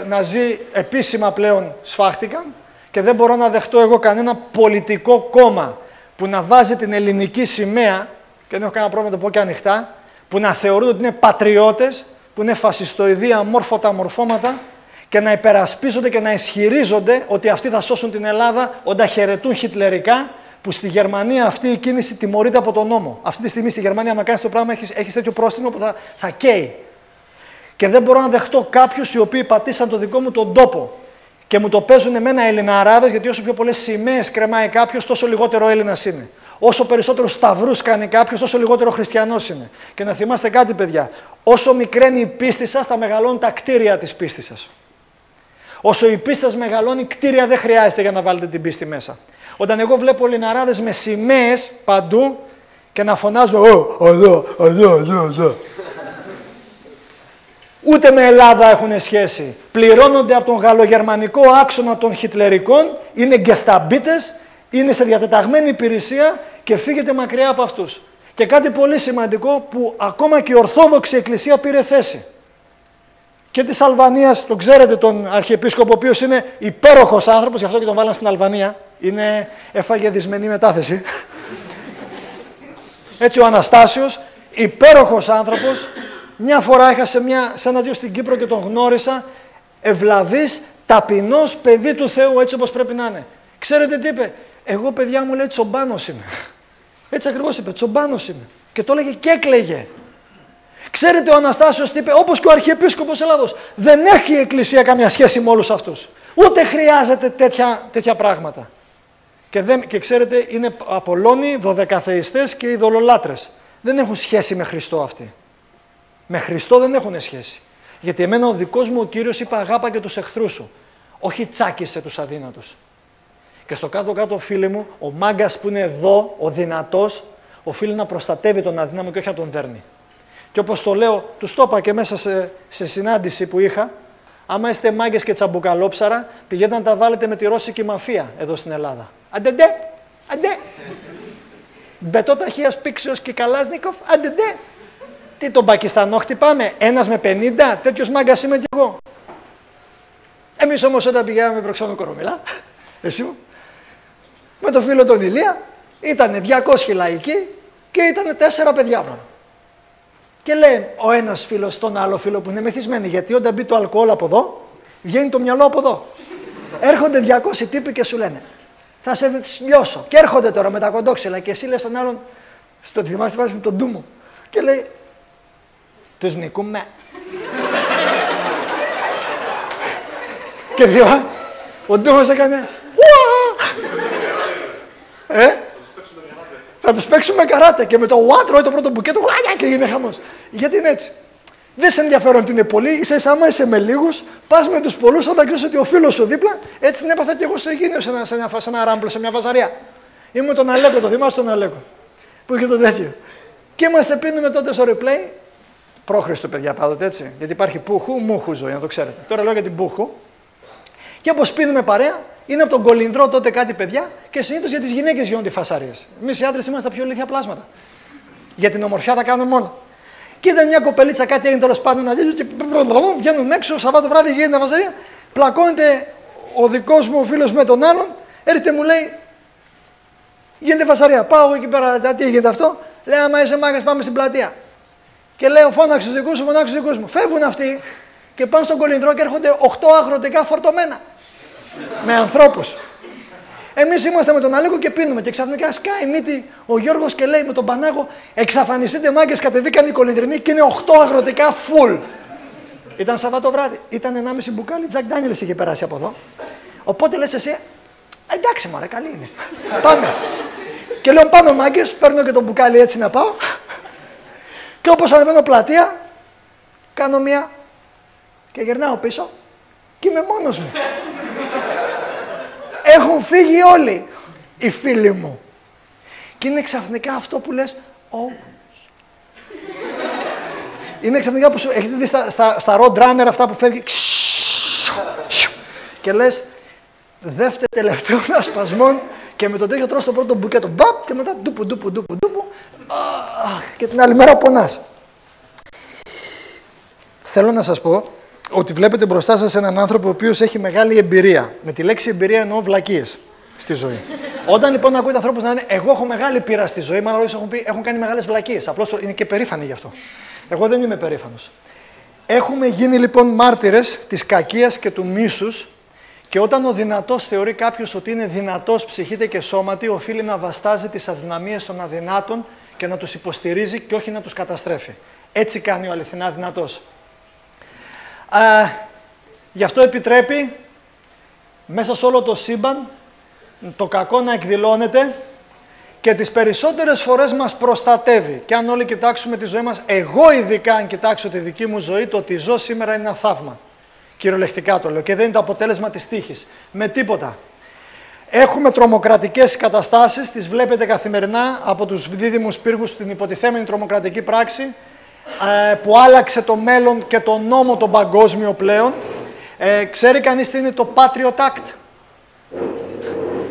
S1: Ναζί επίσημα πλέον σφάχτηκαν και δεν μπορώ να δεχτώ εγώ κανένα πολιτικό κόμμα που να βάζει την ελληνική σημαία, και δεν έχω κανένα πρόβλημα να το πω και ανοιχτά, που να θεωρούν ότι είναι πατριώτες, που είναι φασιστοειδή, αμόρφωτα μορφώματα και να υπερασπίζονται και να ισχυρίζονται ότι αυτοί θα σώσουν την Ελλάδα όταν χαιρετούν χιτλερικά, που στη Γερμανία αυτή η κίνηση τιμωρείται από τον νόμο. Αυτή τη στιγμή στη Γερμανία, αν κάνεις το πράγμα, έχεις τέτοιο πρόστιμο που θα καίει. Και δεν μπορώ να δεχτώ κάποιους οι οποίοι πατήσαν το δικό μου τον τόπο και μου το παίζουν εμένα Ελληναράδες, γιατί όσο πιο πολλές σημαίες κρεμάει κάποιος, τόσο λιγότερο Έλληνας είναι. Όσο περισσότερους σταυρούς κάνει κάποιος, τόσο λιγότερο χριστιανός είναι. Και να θυμάστε κάτι, παιδιά, όσο μικραίνει η πίστη σας, θα μεγαλώνουν τα κτίρια της πίστης σας. Όσο η πίστη σας μεγαλώνει, κτίρια δεν χρειάζεται για να βάλετε την πίστη μέσα. Όταν εγώ βλέπω Ελληναράδες με σημαίες παντού και να φωνάζω εδώ. ούτε με Ελλάδα έχουν σχέση. Πληρώνονται από τον γαλλογερμανικό άξονα των χιτλερικών, είναι γκεσταμπίτες, είναι σε διατεταγμένη υπηρεσία και φύγετε μακριά από αυτούς. Και κάτι πολύ σημαντικό που ακόμα και η Ορθόδοξη Εκκλησία πήρε θέση. Και της Αλβανίας, τον ξέρετε τον Αρχιεπίσκοπο, ο οποίος είναι υπέροχος άνθρωπος, γι' αυτό και τον βάλαν στην Αλβανία. Έφαγε δυσμενή μετάθεση. Έτσι ο Αναστάσιος, υπέροχος άνθρωπος, μια φορά είχα σε ένα δύο στην Κύπρο και τον γνώρισα, ευλαβής, ταπεινός, παιδί του Θεού, έτσι όπως πρέπει να είναι. Ξέρετε τι είπε? Εγώ, παιδιά μου, λέει, τσομπάνος είμαι. Έτσι ακριβώς είπε, τσομπάνος είμαι. Και το έλεγε και έκλαιγε. Ξέρετε ο Αναστάσιος τι είπε? Όπως και ο Αρχιεπίσκοπος Ελλάδος. Δεν έχει η Εκκλησία καμία σχέση με όλους αυτούς. Ούτε χρειάζεται τέτοια πράγματα. Και ξέρετε, είναι Απολώνοι, δωδεκαθεϊστές και ειδωλολάτρες. Δεν έχουν σχέση με Χριστό αυτοί. Με Χριστό δεν έχουν σχέση. Γιατί εμένα ο δικός μου ο Κύριος είπε αγάπα και τους εχθρούς σου. Όχι τσάκισε τους αδύνατους. Και στο κάτω-κάτω, φίλοι μου, ο μάγκας που είναι εδώ, ο δυνατός, οφείλει να προστατεύει τον αδύναμο και όχι να τον δέρνει. Και όπως το λέω, τους το είπα και μέσα σε συνάντηση που είχα, άμα είστε μάγκες και τσαμπουκαλόψαρα, πηγαίνετε να τα βάλετε με τη ρώσικη μαφία εδώ στην Ελλάδα. Αντεντέ, αντέ. Μπετό ταχείας πήξεως και Καλάσνικοφ, αντεντέ. Τι τον Πακιστανό χτυπάμε, ένας με 50, τέτοιος μάγκας είμαι κι εγώ. Εμείς όμως όταν πηγαίναμε προξένο Κορομιλά, εσύ μου, με το φίλο τον Ηλία, ήταν 200 λαϊκοί και ήταν 4 παιδιά μόνο. Και λέει ο ένας φίλος στον άλλο φίλο που είναι μεθυσμένοι, γιατί όταν μπει το αλκοόλ από εδώ, βγαίνει το μυαλό από εδώ. Έρχονται 200 τύποι και σου λένε, θα σε λιώσω. Και έρχονται τώρα με τα κοντόξυλα και εσύ λες στον άλλον, στο θυμάστε βάζεις με τον ντούμο. Και λέει, τους νικούμε. Και δύο, ο ντούμος έκανε, θα τους παίξουμε καράτε και με το what τρώει το πρώτο μπουκέτο και γίνεται χαμός. Γιατί είναι έτσι. Δεν σε ενδιαφέρον ότι είναι πολλοί, άμα είσαι με λίγους, πας με τους πολλούς όταν ξέρεις ότι ο φίλος σου δίπλα. Έτσι την έπαθα και εγώ στο Αιγίνιο σε ένα ράμπλο, σε μια βαζαρία. Ήμουν τον Αλέκο, το θυμάσαι τον Αλέκο, που είχε το τέτοιο. Και είμαστε πίνουμε τότε στο replay, πρόχριστο παιδιά πάντοτε έτσι, γιατί υπάρχει πουχου, μούχου ζωή, να το ξέρετε. Τώρα λέω για την πουχου. Και όπως πίνουμε παρέα, είναι από τον Κολυνδρό τότε κάτι παιδιά και συνήθως για τις γυναίκες γίνονται οι φασαρίες. Εμείς οι άντρες είμαστε τα πιο ηλίθια πλάσματα. Για την ομορφιά τα κάνουμε όλα. Και ήταν μια κοπελίτσα, κάτι έγινε τέλος πάντων να δει και βγαίνουν έξω, Σαββάτο βράδυ γίνεται φασαρία. Πλακώνεται ο δικός μου ο φίλος με τον άλλον, έρχεται μου λέει, γίνεται φασαρία. Πάω εγώ εκεί πέρα, τι γίνεται αυτό? Λέει, άμα είσαι μάγκας, πάμε στην πλατεία. Και λέω, φώναξε τους δικούς σου, φώναξε τους δικούς μου. Φεύγουν αυτοί και πάνε στον Κολυνδρό και έρχονται 8 αγροτικά φορτωμένα. Με ανθρώπους. Εμείς είμαστε με τον Αλέκο και πίνουμε και ξαφνικά σκάει μύτη ο Γιώργος και λέει με τον Πανάγο, εξαφανιστείτε μάγκες, κατεβήκαν οι Κολυνδρινοί και είναι 8 αγροτικά full. Ήταν Σαββάτο βράδυ. Ήταν 1,5 μπουκάλι, Τζακ Ντάνιελς είχε περάσει από εδώ. Οπότε λες εσύ, εντάξει μωρέ, καλή είναι. Πάμε. Και λέω πάμε μάγκες, παίρνω και τον μπουκάλι έτσι να πάω. Και όπως ανεβαίνω πλατεία, κάνω μία και γυρνάω πίσω και είμαι μόνος μου. Έχουν φύγει όλοι οι φίλοι μου. Και είναι ξαφνικά αυτό που λες, είναι ξαφνικά που σου, έχετε δει στα road runner αυτά που φεύγει και λες, δεύτερο τελευταίο ασπασμών και με τον τέτοιο τρως το πρώτο μπουκέτο, μπαπ, και μετά ντούπου, και την άλλη μέρα πονάς. Θέλω να σας πω ότι βλέπετε μπροστά σας έναν άνθρωπο ο οποίος έχει μεγάλη εμπειρία. Με τη λέξη εμπειρία εννοώ βλακίες στη ζωή. Όταν λοιπόν ακούτε ανθρώπους να λένε εγώ έχω μεγάλη πείρα στη ζωή, μάλλον έχουν κάνει μεγάλες βλακίες. Απλώς είναι και περήφανοι γι' αυτό. Εγώ δεν είμαι περήφανος. Έχουμε γίνει λοιπόν μάρτυρες της κακίας και του μίσους και όταν ο δυνατός θεωρεί κάποιος ότι είναι δυνατός ψυχήτε και σώματι, οφείλει να βαστάζει τις αδυναμίες των αδυνάτων και να τους υποστηρίζει και όχι να τους καταστρέφει. Έτσι κάνει ο αληθινά δυνατός. Γι' αυτό επιτρέπει μέσα σε όλο το σύμπαν το κακό να εκδηλώνεται και τις περισσότερες φορές μας προστατεύει. Και αν όλοι κοιτάξουμε τη ζωή μας, εγώ ειδικά αν κοιτάξω τη δική μου ζωή, το ότι ζω σήμερα είναι ένα θαύμα. Κυριολεκτικά το λέω και δεν είναι το αποτέλεσμα της τύχης. Με τίποτα. Έχουμε τρομοκρατικές καταστάσεις, τις βλέπετε καθημερινά από τους δίδυμους πύργους στην υποτιθέμενη τρομοκρατική πράξη. που άλλαξε το μέλλον και το νόμο τον παγκόσμιο πλέον. Ξέρει κανείς τι είναι το Patriot Act?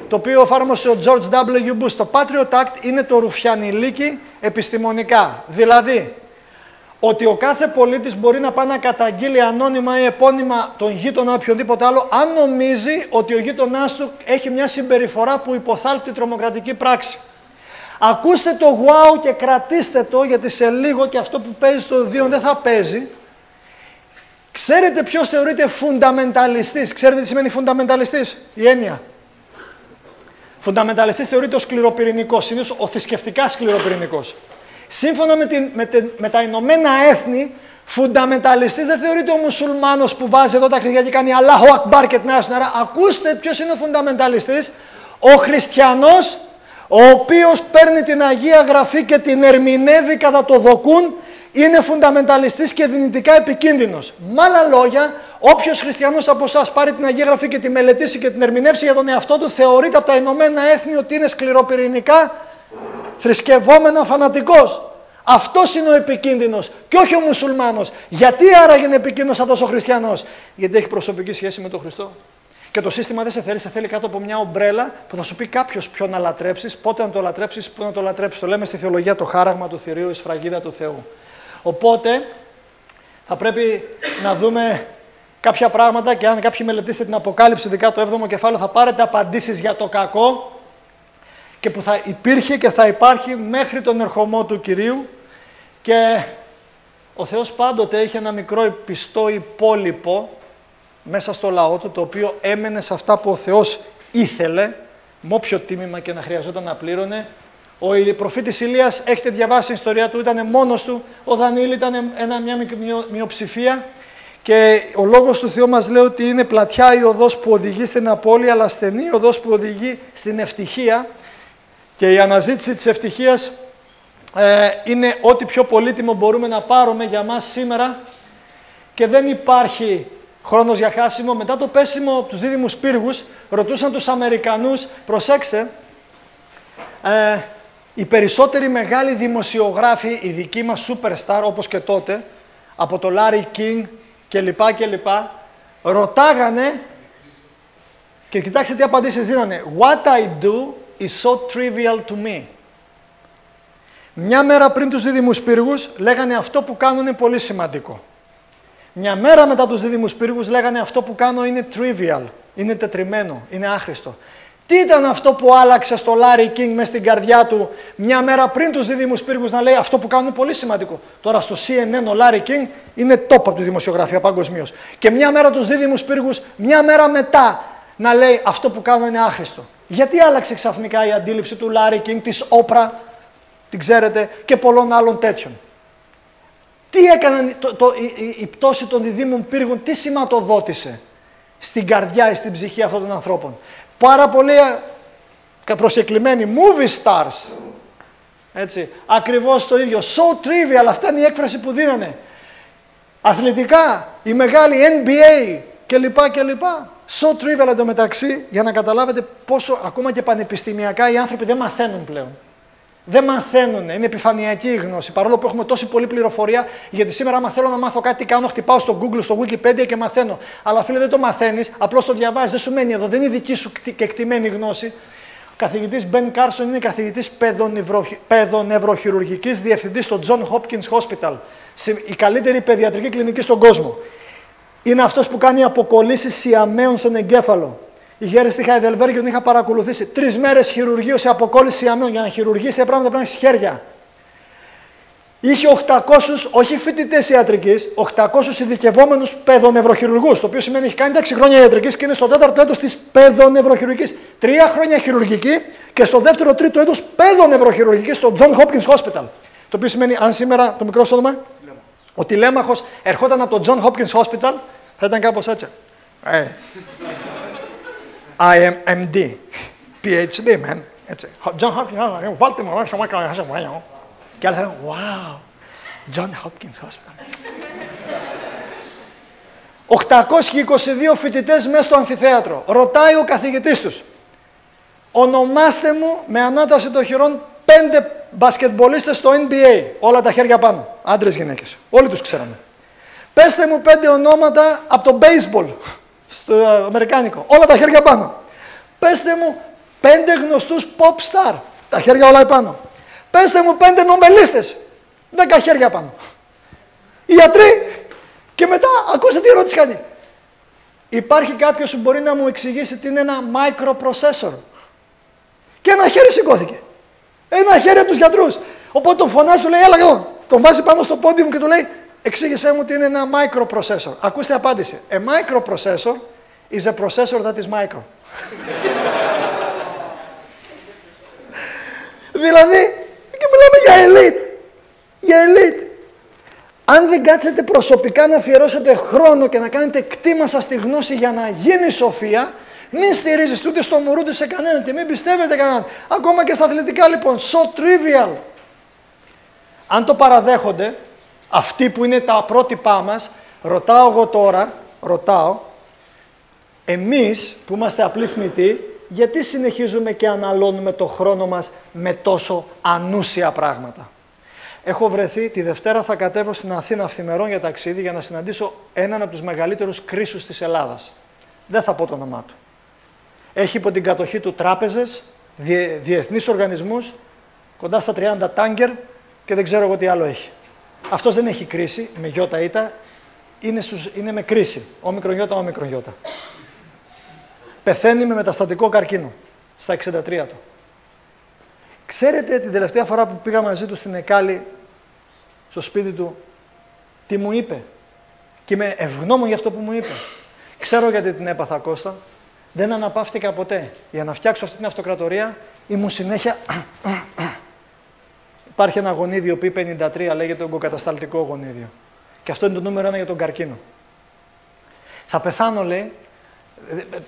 S1: Το οποίο εφάρμοσε ο George W. Bush. Το Patriot Act είναι το ρουφιανιλίκι επιστημονικά. Δηλαδή, ότι ο κάθε πολίτης μπορεί να πάει να καταγγείλει ανώνυμα ή επώνυμα τον γείτονα ή οποιονδήποτε άλλο, αν νομίζει ότι ο γείτονάς του έχει μια συμπεριφορά που υποθάλπτει τρομοκρατική πράξη. Ακούστε το wow και κρατήστε το, γιατί σε λίγο και αυτό που παίζει στο 2 δεν θα παίζει. Ξέρετε ποιος θεωρείται φουνταμενταλιστής? Ξέρετε τι σημαίνει φουνταμενταλιστής, η έννοια? Φουνταμενταλιστής θεωρείται ο σκληροπυρηνικός, είναι ο θρησκευτικά σκληροπυρηνικός. Σύμφωνα με τα Ηνωμένα Έθνη, φουνταμενταλιστής δεν θεωρείται ο μουσουλμάνος που βάζει εδώ τα κλειδιά και κάνει Αλάχου Ακμπάρ και την άσνορα. Ακούστε ποιος είναι ο φουνταμενταλιστής? Ο χριστιανός, ο οποίος παίρνει την Αγία Γραφή και την ερμηνεύει κατά το δοκούν, είναι φουνταμενταλιστής και δυνητικά επικίνδυνος. Με άλλα λόγια, όποιος χριστιανός από εσάς πάρει την Αγία Γραφή και τη μελετήσει και την ερμηνεύσει για τον εαυτό του, θεωρείται από τα Ηνωμένα Έθνη ότι είναι σκληροπυρηνικά θρησκευόμενα φανατικός. Αυτός είναι ο επικίνδυνος και όχι ο μουσουλμάνος. Γιατί άραγε είναι επικίνδυνος αυτός ο χριστιανός? Γιατί έχει προσωπική σχέση με τον Χριστό. Και το σύστημα δεν σε θέλει, σε θέλει κάτω από μια ομπρέλα που θα σου πει κάποιος ποιο να λατρέψεις, πότε να το λατρέψεις, πού να το λατρέψεις. Το λέμε στη θεολογία το χάραγμα του θηρίου, η σφραγίδα του Θεού. Οπότε θα πρέπει να δούμε κάποια πράγματα και αν κάποιοι μελετήσετε την Αποκάλυψη, ειδικά το 7ο κεφάλαιο, θα πάρετε απαντήσεις για το κακό και που θα υπήρχε και θα υπάρχει μέχρι τον ερχομό του Κυρίου. Και ο Θεός πάντοτε είχε ένα μικρό πιστό υπόλοιπο μέσα στο λαό του, το οποίο έμενε σε αυτά που ο Θεός ήθελε, με όποιο τίμημα και να χρειαζόταν να πλήρωνε. Ο προφήτης Ηλίας, έχετε διαβάσει την ιστορία του, ήταν μόνος του, ο Δανιήλ ήταν μια μειοψηφία και ο λόγος του Θεού μας λέει ότι είναι πλατιά η οδός που οδηγεί στην απώλεια, αλλά στενή η οδός που οδηγεί στην ευτυχία. Και η αναζήτηση της ευτυχίας είναι ό,τι πιο πολύτιμο μπορούμε να πάρουμε για μας σήμερα και δεν υπάρχει χρόνος για χάσιμο. Μετά το πέσιμο από τους δίδυμους πύργους, ρωτούσαν τους Αμερικανούς, προσέξτε, οι περισσότεροι μεγάλοι δημοσιογράφοι, οι δικοί μας superstar όπως και τότε, από το Larry King κλπ. Ρωτάγανε και κοιτάξτε τι απαντήσεις δίνανε. What I do is so trivial to me. Μια μέρα πριν τους δίδυμους πύργους λέγανε αυτό που κάνω είναι πολύ σημαντικό. Μια μέρα μετά τους δίδυμους πύργους λέγανε αυτό που κάνω είναι trivial, είναι τετριμένο, είναι άχρηστο. Τι ήταν αυτό που άλλαξε στο Larry King μες στην καρδιά του μια μέρα πριν τους δίδυμους πύργους να λέει αυτό που κάνω είναι πολύ σημαντικό? Τώρα στο CNN ο Larry King είναι top από τη δημοσιογραφία παγκοσμίως. Και μια μέρα τους δίδυμους πύργους, μια μέρα μετά να λέει αυτό που κάνω είναι άχρηστο. Γιατί άλλαξε ξαφνικά η αντίληψη του Larry King, της Oprah, την ξέρετε, και πολλών άλλων τέτοιων? Τι έκανε η πτώση των διδύμων πύργων, τι σηματοδότησε στην καρδιά ή στην ψυχή αυτών των ανθρώπων? Πάρα πολλοί προσκεκλημένοι movie stars, έτσι, ακριβώς το ίδιο, so trivial, αυτά είναι η έκφραση που δίνανε. Αθλητικά, η μεγάλη NBA κλπ. So trivial εντωμεταξύ, για να καταλάβετε πόσο ακόμα και πανεπιστημιακά οι άνθρωποι δεν μαθαίνουν πλέον. Δεν μαθαίνουν, είναι επιφανειακή η γνώση. Παρόλο που έχουμε τόση πολλή πληροφορία, γιατί σήμερα, άμα θέλω να μάθω κάτι, τι κάνω, χτυπάω στο Google, στο Wikipedia και μαθαίνω. Αλλά φίλε, δεν το μαθαίνεις, απλώς το διαβάζεις, δεν σου μένει εδώ, δεν είναι δική σου κεκτημένη γνώση. Ο καθηγητής Ben Carson είναι καθηγητής παιδονευροχειρουργικής διευθυντής στο John Hopkins Hospital, η καλύτερη παιδιατρική κλινική στον κόσμο. Είναι αυτός που κάνει αποκολλήσεις σιαμαίων στον εγκέφαλο. Είχε έρθει στη Χαϊδελβέργη και τον είχα παρακολουθήσει. 3 μέρες χειρουργείο σε αποκόλληση σιαμαίων. Για να χειρουργήσει τα πράγματα πρέπει να έχεις χέρια. Είχε 800, όχι φοιτητές ιατρικής, 800 ειδικευόμενους παιδονευροχειρουργούς. Το οποίο σημαίνει ότι έχει κάνει 6 χρόνια ιατρικής και είναι στο 4ο έτος της παιδονευροχειρουργικής. 3 χρόνια χειρουργική και στο 2ο-3ο έτος παιδονευροχειρουργικής στο John Hopkins Hospital. Το οποίο σημαίνει, αν σήμερα το μικρό όνομα, ο τηλέμαχος ερχόταν από το John Hopkins Hospital, θα ήταν κάπως έτσι. I am MD, PhD, man. Έτσι. John Hopkins, βάλτε μου όσο μου έκανε αυτό. Και άλλοι θα λένε, wow, John Hopkins Hospital. 822 φοιτητές μέσα στο αμφιθέατρο. Ρωτάει ο καθηγητής τους, ονομάστε μου με ανάταση των χειρών 5 μπασκετμπολίστες στο NBA. Όλα τα χέρια πάνω. Άντρες, γυναίκες. Όλοι τους ξέραμε. Πέστε μου 5 ονόματα από το baseball. Στο αμερικάνικο. Όλα τα χέρια πάνω. Πέστε μου 5 γνωστούς pop star. Τα χέρια όλα επάνω. Πέστε μου 5 νομπελίστες. 10 χέρια πάνω. Ιατροί. Και μετά, ακούστε τι ερώτηση κάνει. Υπάρχει κάποιος που μπορεί να μου εξηγήσει τι είναι ένα microprocessor? Και ένα χέρι σηκώθηκε. Ένα χέρι από τους γιατρούς. Οπότε τον φωνάζει, του λέει, έλα εδώ. Τον βάζει πάνω στο πόντιο μου και του λέει, εξήγησέ μου τι είναι ένα microprocessor. Ακούστε απάντηση. A microprocessor is a processor that is micro. Δηλαδή, και μιλάμε για elite. Για elite. Αν δεν κάτσετε προσωπικά να αφιερώσετε χρόνο και να κάνετε κτήμα σας στη γνώση για να γίνει σοφία, μην στηρίζεστε ούτε στο μωρού ούτε σε κανέναν και μην πιστεύετε κανέναν. Ακόμα και στα αθλητικά λοιπόν. So trivial. Αν το παραδέχονται, αυτοί που είναι τα πρότυπά μας, ρωτάω εγώ τώρα, εμείς που είμαστε απλοί θνητοί, γιατί συνεχίζουμε και αναλώνουμε το χρόνο μας με τόσο ανούσια πράγματα? Έχω βρεθεί, τη Δευτέρα θα κατέβω στην Αθήνα αυθημερών για ταξίδι για να συναντήσω έναν από τους μεγαλύτερους κρίσους της Ελλάδας. Δεν θα πω το όνομά του. Έχει υπό την κατοχή του τράπεζες, διεθνείς οργανισμούς, κοντά στα 30 τάγκερ και δεν ξέρω εγώ τι άλλο έχει. Αυτός δεν έχει κρίση, με γιώτα ήτα, είναι με κρίση. Όμικρον γιώτα. Πεθαίνει με μεταστατικό καρκίνο, στα 63 του. Ξέρετε την τελευταία φορά που πήγα μαζί του στην Εκάλη, στο σπίτι του, τι μου είπε? Και είμαι ευγνώμων για αυτό που μου είπε. Ξέρω γιατί την έπαθα, Κώστα. Δεν αναπαύτηκα ποτέ. Για να φτιάξω αυτή την αυτοκρατορία, ήμουν συνέχεια... Υπάρχει ένα γονίδιο P53, λέγεται ογκοκατασταλτικό γονίδιο. Και αυτό είναι το νούμερο 1 για τον καρκίνο. Θα πεθάνω, λέει.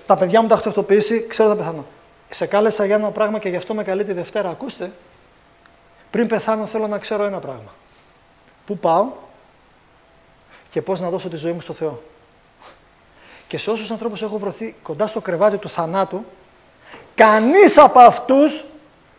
S1: Τα παιδιά μου τα έχω ταυτοποιήσει, ξέρω θα πεθάνω. Σε κάλεσα για ένα πράγμα και γι' αυτό με καλεί τη Δευτέρα. Ακούστε, πριν πεθάνω θέλω να ξέρω ένα πράγμα. Πού πάω και πώς να δώσω τη ζωή μου στο Θεό. Και σε όσους ανθρώπους έχω βρεθεί κοντά στο κρεβάτι του θανάτου, κανείς από αυτούς,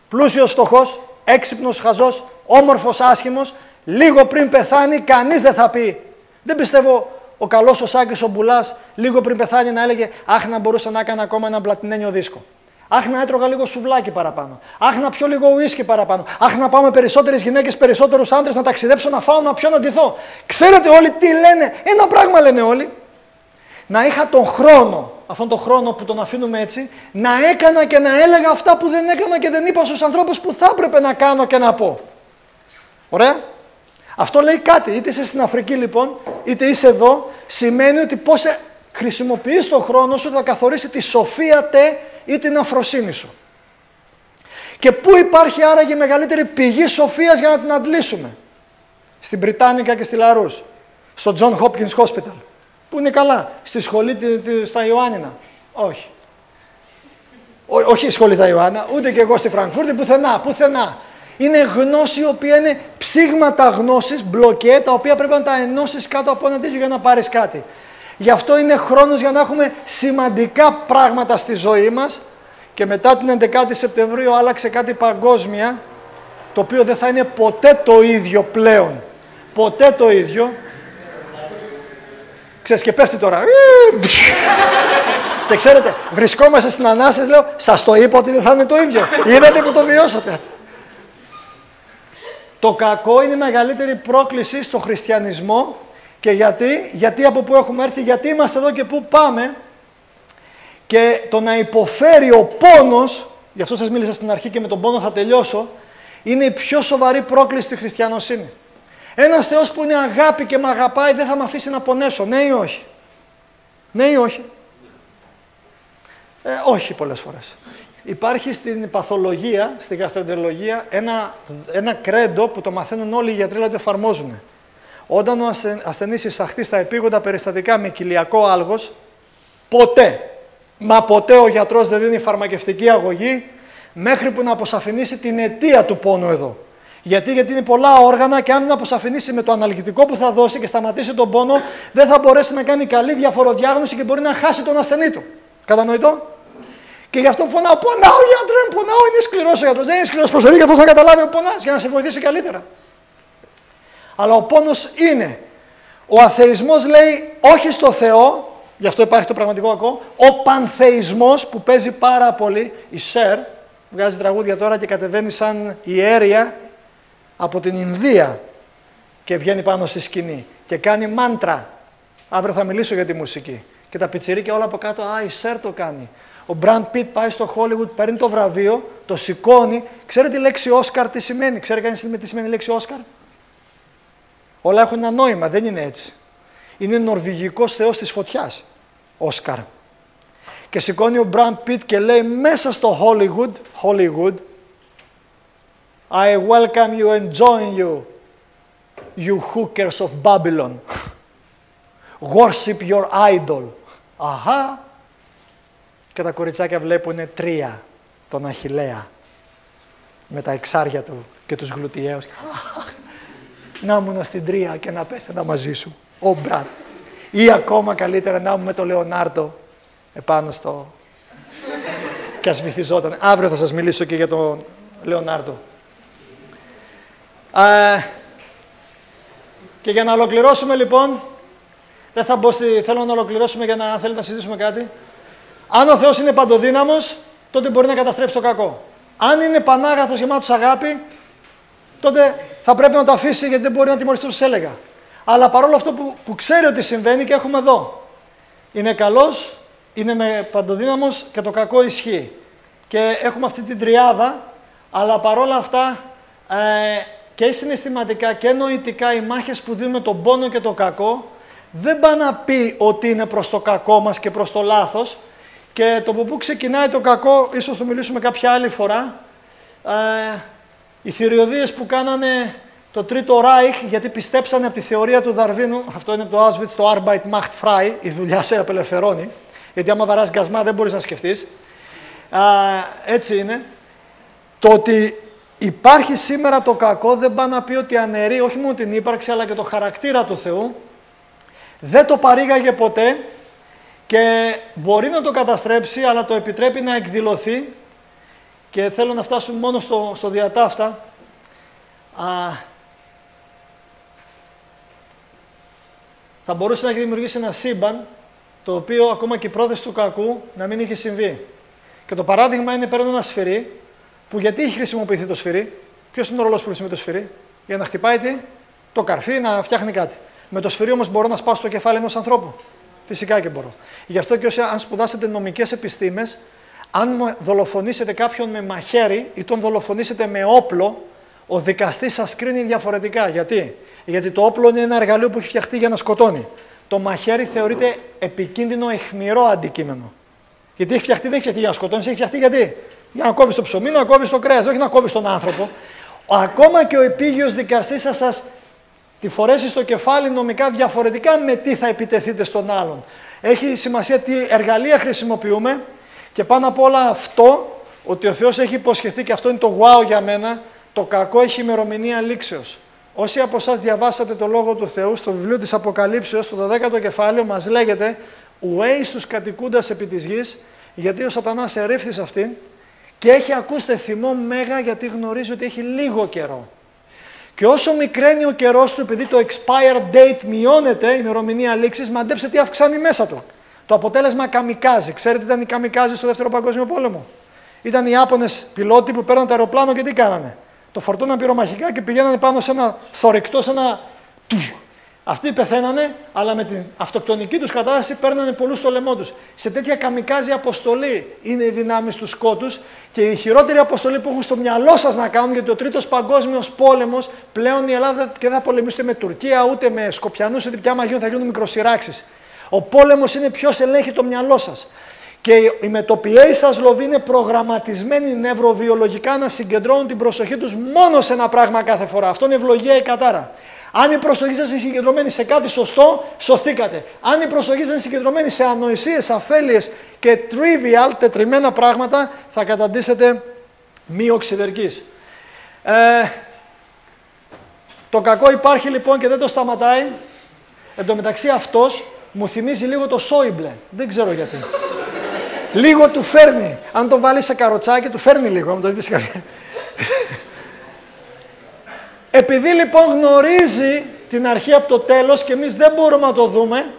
S1: πλούσιος, φτωχός, έξυπνος, χαζός, όμορφος, άσχημος, λίγο πριν πεθάνει, κανείς δεν θα πει. Δεν πιστεύω ο καλός ο Σάκης ο Μπουλάς, λίγο πριν πεθάνει να έλεγε «Αχ, να μπορούσα να έκανα ακόμα ένα πλατινένιο δίσκο. Αχ, να έτρωγα λίγο σουβλάκι παραπάνω. Αχ, να πιω λίγο ουίσκι παραπάνω. Αχ, να πάω με περισσότερες γυναίκες, περισσότερους άντρες, να ταξιδέψω, να φάω, να πιω, να ντυθώ». Ξέρετε όλοι τι λένε? Ένα πράγμα λένε όλοι. Να είχα τον χρόνο, αυτόν τον χρόνο που τον αφήνουμε έτσι, να έκανα και να έλεγα αυτά που δεν έκανα και δεν είπα στους ανθρώπους που θα έπρεπε να κάνω και να πω. Ωραία. Αυτό λέει κάτι. Είτε είσαι στην Αφρική λοιπόν, είτε είσαι εδώ, σημαίνει ότι πώς χρησιμοποιείς τον χρόνο σου θα καθορίσει τη σοφία ή την αφροσύνη σου. Και πού υπάρχει άραγε η μεγαλύτερη πηγή σοφίας για να την αντλήσουμε? Στην Βρυτάνικα και στη Λαρούς. Στο John Hopkins Hospital. Που είναι καλά. Στη σχολή στα Ιωάννινα. Όχι. Όχι η σχολή στα Ιωάννα, ούτε και εγώ στη Φραγκφούρτη, πουθενά. Είναι γνώση η οποία είναι ψήγματα γνώσης, μπλοκέ, τα οποία πρέπει να τα ενώσεις κάτω από ένα τέτοιο για να πάρεις κάτι. Γι' αυτό είναι χρόνος για να έχουμε σημαντικά πράγματα στη ζωή μας και μετά την 11η Σεπτεμβρίου άλλαξε κάτι παγκόσμια, το οποίο δεν θα είναι ποτέ το ίδιο πλέον. Ποτέ το ίδιο. Ξέρεις, και πέφτει τώρα. Και ξέρετε, βρισκόμαστε στην Ανάσταση, λέω, σας το είπα ότι δεν θα είναι το ίδιο. Είδατε που το βιώσατε. Το κακό είναι η μεγαλύτερη πρόκληση στο χριστιανισμό. Και γιατί από πού έχουμε έρθει, γιατί είμαστε εδώ και πού πάμε. Και το να υποφέρει ο πόνος, γι' αυτό σας μίλησα στην αρχή και με τον πόνο θα τελειώσω, είναι η πιο σοβαρή πρόκληση στη χριστιανοσύνη. Ένας Θεός που είναι αγάπη και με αγαπάει δεν θα με αφήσει να πονέσω, ναι ή όχι? Ναι ή όχι? Όχι πολλές φορές. Υπάρχει στην παθολογία, στη γαστρεντερολογία, ένα κρέντο που το μαθαίνουν όλοι οι γιατροί, αλλά το εφαρμόζουν. Όταν ο ασθενής εισαχθεί στα επίγοντα περιστατικά με κοιλιακό άλγος, ποτέ ο γιατρός δεν δίνει φαρμακευτική αγωγή μέχρι που να αποσαφηνίσει την αιτία του πόνου εδώ. Γιατί είναι πολλά όργανα και αν δεν αποσαφηνίσει με το αναλγητικό που θα δώσει και σταματήσει τον πόνο, δεν θα μπορέσει να κάνει καλή διαφοροδιάγνωση και μπορεί να χάσει τον ασθενή του. Κατανοητό? Και γι' αυτό φωνάω, πονάω γιατρέ, πονάω, είναι σκληρός ο γιατρός. Δεν είναι σκληρός, προσπαθεί για αυτός να καταλάβει ότι πονάς για να σε βοηθήσει καλύτερα. Αλλά ο πόνος είναι. Ο αθεισμός λέει όχι στο Θεό, γι' αυτό υπάρχει το πραγματικό κακό. Ο πανθεισμός που παίζει πάρα πολύ, η Σερ, βγάζει τραγούδια τώρα και κατεβαίνει σαν ιέρια από την Ινδία και βγαίνει πάνω στη σκηνή και κάνει μάντρα. Αύριο θα μιλήσω για τη μουσική. Και τα πιτσιρίκια όλα από κάτω, η Σερ το κάνει. Ο Μπραντ Πιτ πάει στο Hollywood, παίρνει το βραβείο, το σηκώνει. Ξέρετε τη λέξη Όσκαρ τι σημαίνει? Ξέρει κανείς τι σημαίνει η λέξη Όσκαρ? Όλα έχουν ένα νόημα, δεν είναι έτσι. Είναι νορβηγικός θεός της φωτιάς, Όσκαρ. Και σηκώνει ο Μπραντ Πιτ και λέει μέσα στο Hollywood, I welcome you and join you, you hookers of Babylon. Worship your idol. Αχα. Και τα κοριτσάκια βλέπουν 3 τον Αχιλλέα με τα εξάρια του και τους γλουτιαίους. Να ήμουν στην 3 και να πέθαινα μαζί σου, ο Μπραντ. Ή ακόμα καλύτερα να ήμουν με τον Λεωνάρντο επάνω στο... και ας βυθιζόταν. Αύριο θα σας μιλήσω και για τον Λεωνάρντο. Και για να ολοκληρώσουμε λοιπόν, δεν θα μπω θέλω να ολοκληρώσουμε για να θέλετε να συζητήσουμε κάτι. Αν ο Θεός είναι παντοδύναμος, τότε μπορεί να καταστρέψει το κακό. Αν είναι πανάγαθος, γεμάτος αγάπη, τότε θα πρέπει να το αφήσει γιατί δεν μπορεί να τιμωρηθεί όπως έλεγα. Αλλά παρόλο αυτό που ξέρει ότι συμβαίνει και έχουμε εδώ. Είναι καλός, είναι με παντοδύναμος και το κακό ισχύει. Και έχουμε αυτή την τριάδα, αλλά παρόλα αυτά και συναισθηματικά και νοητικά οι μάχες που δίνουμε τον πόνο και το κακό δεν πάει να πει ότι είναι προς το κακό μας και προς το λάθος. Και το από πού ξεκινάει το κακό, ίσως το μιλήσουμε κάποια άλλη φορά, οι θηριωδίες που κάνανε το Τρίτο Ράιχ, γιατί πιστέψανε από τη θεωρία του Δαρβίνου, αυτό είναι το Auschwitz, το Arbeit macht frei, η δουλειά σε απελευθερώνει, γιατί άμα βαράς γκασμά δεν μπορείς να σκεφτείς. Έτσι είναι. Το ότι υπάρχει σήμερα το κακό δεν πάει να πει ότι αναιρεί όχι μόνο την ύπαρξη, αλλά και το χαρακτήρα του Θεού. Δεν το παρήγαγε ποτέ και μπορεί να το καταστρέψει, αλλά το επιτρέπει να εκδηλωθεί. Και θέλω να φτάσουμε μόνο στο διατάφτα. Θα μπορούσε να έχει δημιουργήσει ένα σύμπαν, το οποίο ακόμα και η πρόθεση του κακού να μην είχε συμβεί. Και το παράδειγμα είναι παίρνω ένα σφυρί, που γιατί έχει χρησιμοποιηθεί το σφυρί? Ποιος είναι ο ρόλος που χρησιμοποιεί το σφυρί? Για να χτυπάει το καρφί, να φτιάχνει κάτι. Με το σφυρί όμως μπορώ να σπάσω το κεφάλι ενός ανθρώπου. Φυσικά και μπορώ. Γι' αυτό και αν σπουδάσετε νομικές επιστήμες, αν δολοφονήσετε κάποιον με μαχαίρι ή τον δολοφονήσετε με όπλο, ο δικαστής σας κρίνει διαφορετικά. Γιατί? Γιατί το όπλο είναι ένα εργαλείο που έχει φτιαχτεί για να σκοτώνει. Το μαχαίρι θεωρείται επικίνδυνο, αιχμηρό αντικείμενο. Γιατί έχει φτιαχτεί, δεν έχει φτιαχτεί για να σκοτώνει, έχει φτιαχτεί γιατί? Για να κόβει το ψωμί, να κόβει το κρέας, όχι να κόβει τον άνθρωπο. Ακόμα και ο επίγειος δικαστής θα σας τη φορέσει στο κεφάλι νομικά διαφορετικά με τι θα επιτεθείτε στον άλλον. Έχει σημασία τι εργαλεία χρησιμοποιούμε και πάνω απ' όλα αυτό, ότι ο Θεός έχει υποσχεθεί και αυτό είναι το wow για μένα, το κακό έχει ημερομηνία λήξεως. Όσοι από εσάς διαβάσατε το Λόγο του Θεού στο βιβλίο της Αποκαλύψεως, στο 12ο κεφάλαιο, μας λέγεται «Ουέι στους κατοικούντας επί της γης, γιατί ο σατανάς ερήφθη σε αυτήν και έχει ακούστε θυμό μέγα γιατί γνωρίζει ότι έχει λίγο καιρό». Και όσο μικραίνει ο καιρός του, επειδή το expired date μειώνεται, η ημερομηνία λήξης, μαντέψτε τι αυξάνει μέσα του. Το αποτέλεσμα καμικάζι. Ξέρετε τι ήταν οι καμικάζι στο Δεύτερο Παγκόσμιο Πόλεμο? Ήταν οι Ιάπωνες πιλότοι που παίρναν το αεροπλάνο και τι κάνανε? Το φορτώναν πυρομαχικά και πηγαίνανε πάνω σε ένα θωρηκτό, σε ένα... Αυτοί πεθαίνανε, αλλά με την αυτοκτονική τους κατάσταση παίρνανε πολλούς στο λαιμό τους. Σε τέτοια καμικάζι αποστολή είναι οι δυνάμεις του σκότους και η χειρότερη αποστολή που έχουν στο μυαλό σας να κάνουν, γιατί ο Τρίτος Παγκόσμιος Πόλεμος πλέον η Ελλάδα και δεν θα πολεμήσει με Τουρκία, ούτε με Σκοπιανούς, ούτε πια μαγείων, θα γίνουν μικροσυράξεις. Ο πόλεμος είναι ποιος ελέγχει το μυαλό σας. Και οι μετοπιαίοι σας λοβοί είναι προγραμματισμένοι νευροβιολογικά να συγκεντρώνουν την προσοχή τους μόνο σε ένα πράγμα κάθε φορά. Αυτό είναι ευλογία ή κατάρα. Αν η προσοχή σας είναι συγκεντρωμένη σε κάτι σωστό, σωθήκατε. Αν η προσοχή σας είναι συγκεντρωμένη σε ανοησίες, αφέλειες και trivial, τετριμμένα πράγματα, θα καταντήσετε μη οξυδερκείς. Το κακό υπάρχει λοιπόν και δεν το σταματάει. Εν τω μεταξύ αυτός μου θυμίζει λίγο το Σόιμπλε. Δεν ξέρω γιατί. Λίγο του φέρνει. Αν το βάλει σε καροτσάκι, του φέρνει λίγο. Αν το δείτε σε κάποια... Επειδή λοιπόν γνωρίζει την αρχή από το τέλος και εμείς δεν μπορούμε να το δούμε,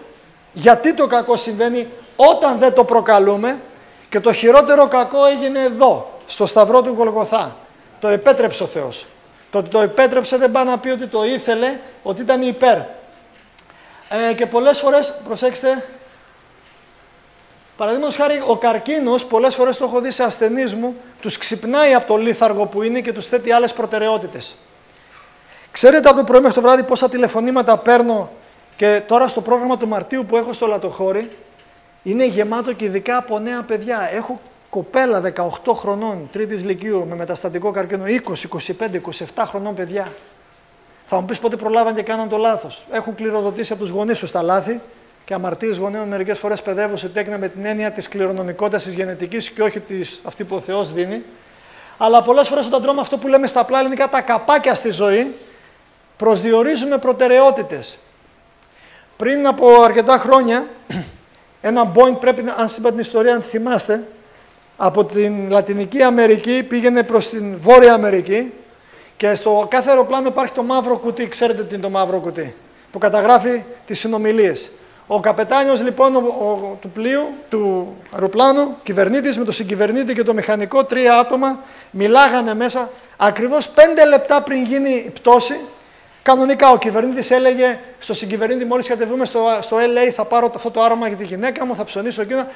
S1: γιατί το κακό συμβαίνει όταν δεν το προκαλούμε, και το χειρότερο κακό έγινε εδώ, στο σταυρό του Γολγοθά. Το επέτρεψε ο Θεός. Το ότι το επέτρεψε δεν πάει να πει ότι το ήθελε, ότι ήταν υπέρ. Και πολλές φορές, προσέξτε, παραδείγματος χάρη, ο καρκίνος, πολλές φορές το έχω δει σε ασθενείς μου, τους ξυπνάει από το λίθαργο που είναι και τους θέτει άλλες προτεραιότητες. Ξέρετε από το πρωί μέχρι το βράδυ πόσα τηλεφωνήματα παίρνω, και τώρα στο πρόγραμμα του Μαρτίου που έχω στο Λατοχώρι, είναι γεμάτο και ειδικά από νέα παιδιά. Έχω κοπέλα 18 χρονών, τρίτης λυκείου, με μεταστατικό καρκίνο, 20, 25, 27 χρονών παιδιά. Θα μου πεις πότε προλάβαν και κάναν το λάθος. Έχουν κληροδοτήσει από τους γονείς τους τα λάθη και αμαρτίες γονέων μερικές φορές παιδεύω σε τέκνα με την έννοια της κληρονομικότητας της γενετικής και όχι αυτή που ο Θεός δίνει. Αλλά πολλές φορές όταν τρώμε αυτό που λέμε στα απλά ελληνικά τα καπάκια στη ζωή, προσδιορίζουμε προτεραιότητες. Πριν από αρκετά χρόνια, ένα Boeing, πρέπει να, αν είπα την ιστορία, αν θυμάστε, από την Λατινική Αμερική πήγαινε προς την Βόρεια Αμερική και στο κάθε αεροπλάνο υπάρχει το μαύρο κουτί. Ξέρετε τι είναι το μαύρο κουτί, που καταγράφει τις συνομιλίες. Ο καπετάνιος λοιπόν του πλοίου, του αεροπλάνου, κυβερνήτης με τον συγκυβερνήτη και το μηχανικό, 3 άτομα, μιλάγανε μέσα ακριβώς 5 λεπτά πριν γίνει η πτώση. Κανονικά ο κυβερνήτης έλεγε στο συγκυβερνήτη, μόλις κατεβούμε στο LA θα πάρω αυτό το άρωμα για τη γυναίκα μου, θα ψωνίσω εκείνα.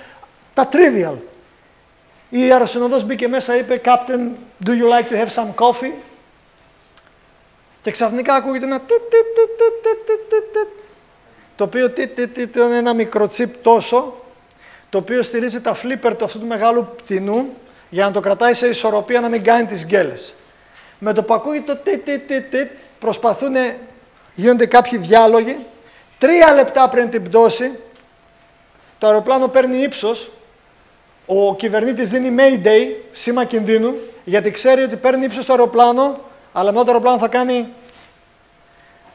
S1: Τα trivial. Η αεροσυνοδός μπήκε μέσα, είπε «Captain, do you like to have some coffee?» Και ξαφνικά ακούγεται ένα το οποίο ήταν ένα μικροτσίπ τόσο, το οποίο στηρίζει τα flipper του αυτού του μεγάλου πτηνού για να το κρατάει σε ισορροπία, να μην κάνει τις γκέλες. Με το που ακούγεται το προσπαθούν, γίνονται κάποιοι διάλογοι. 3 λεπτά πριν την πτώση, το αεροπλάνο παίρνει ύψος, ο κυβερνήτης δίνει Mayday, σήμα κινδύνου, γιατί ξέρει ότι παίρνει ύψος το αεροπλάνο, αλλά μετά το αεροπλάνο θα κάνει...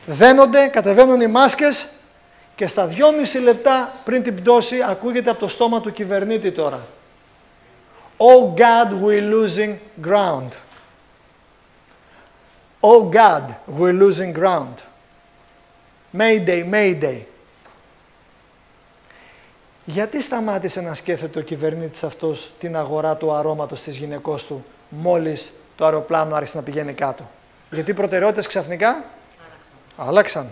S1: Δένονται, κατεβαίνουν οι μάσκες και στα 2,5 λεπτά πριν την πτώση ακούγεται από το στόμα του κυβερνήτη τώρα. Oh God, we're losing ground. Oh God, we're losing ground. Mayday, Mayday. Γιατί σταμάτησε να σκέφτεται ο κυβερνήτης αυτός την αγορά του αρώματος της γυναικός του μόλις το αεροπλάνο άρχισε να πηγαίνει κάτω? Γιατί οι προτεραιότητες ξαφνικά άλλαξαν.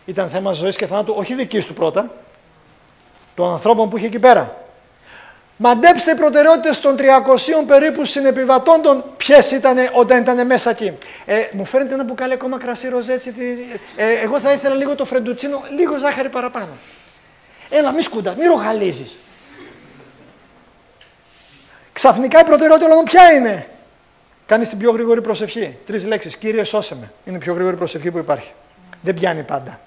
S1: Ήταν θέμα ζωής και θανάτου, όχι δικής του πρώτα, των ανθρώπων που είχε εκεί πέρα. Μαντέψτε οι προτεραιότητες των 300 περίπου συνεπιβατών των ποιες ήταν όταν ήταν μέσα εκεί. Μου φέρνετε ένα μπουκάλι ακόμα κρασί ροζέτσι. Εγώ θα ήθελα λίγο το φρεντουτσίνο, λίγο ζάχαρη παραπάνω. Έλα, μη σκούντα, μη ροχαλίζεις. Ξαφνικά η προτεραιότητα όλων ποια είναι? Κάνεις την πιο γρήγορη προσευχή. 3 λέξεις. Κύριε, σώσε με. Είναι η πιο γρήγορη προσευχή που υπάρχει. Δεν πιάνει πάντα.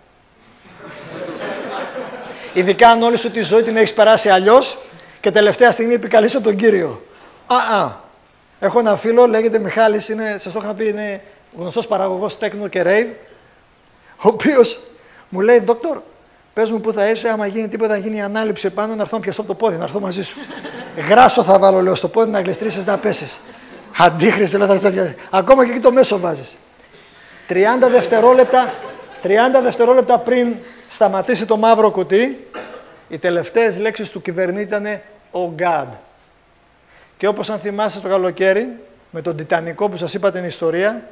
S1: Ειδικά αν όλη σου τη ζωή την έχεις περάσει αλλιώς και τελευταία στιγμή επικαλείς από τον Κύριο. Έχω ένα φίλο, λέγεται Μιχάλης, σας το είχα πει, είναι γνωστός παραγωγός τέκνο και rave, ο οποίος μου λέει, «Δόκτωρ, πες μου πού θα είσαι, άμα γίνει τίποτα, να γίνει η ανάληψη πάνω, να έρθω να πιαστώ από το πόδι, να έρθω μαζί σου». Γράσο θα βάλω, λέω, στο πόδι, να γλιστρήσεις, να πέσεις. Αντίχρηστη, λέω, θα σε ακόμα και εκεί το μέσο βάζεις. 30 δευτερόλεπτα πριν σταματήσει το μαύρο κουτί, οι τελευταίες λέξεις του κυβερνήτη ήταν «Oh God». Και όπως αν θυμάστε το καλοκαίρι, με τον Τιτανικό που σας είπα την ιστορία,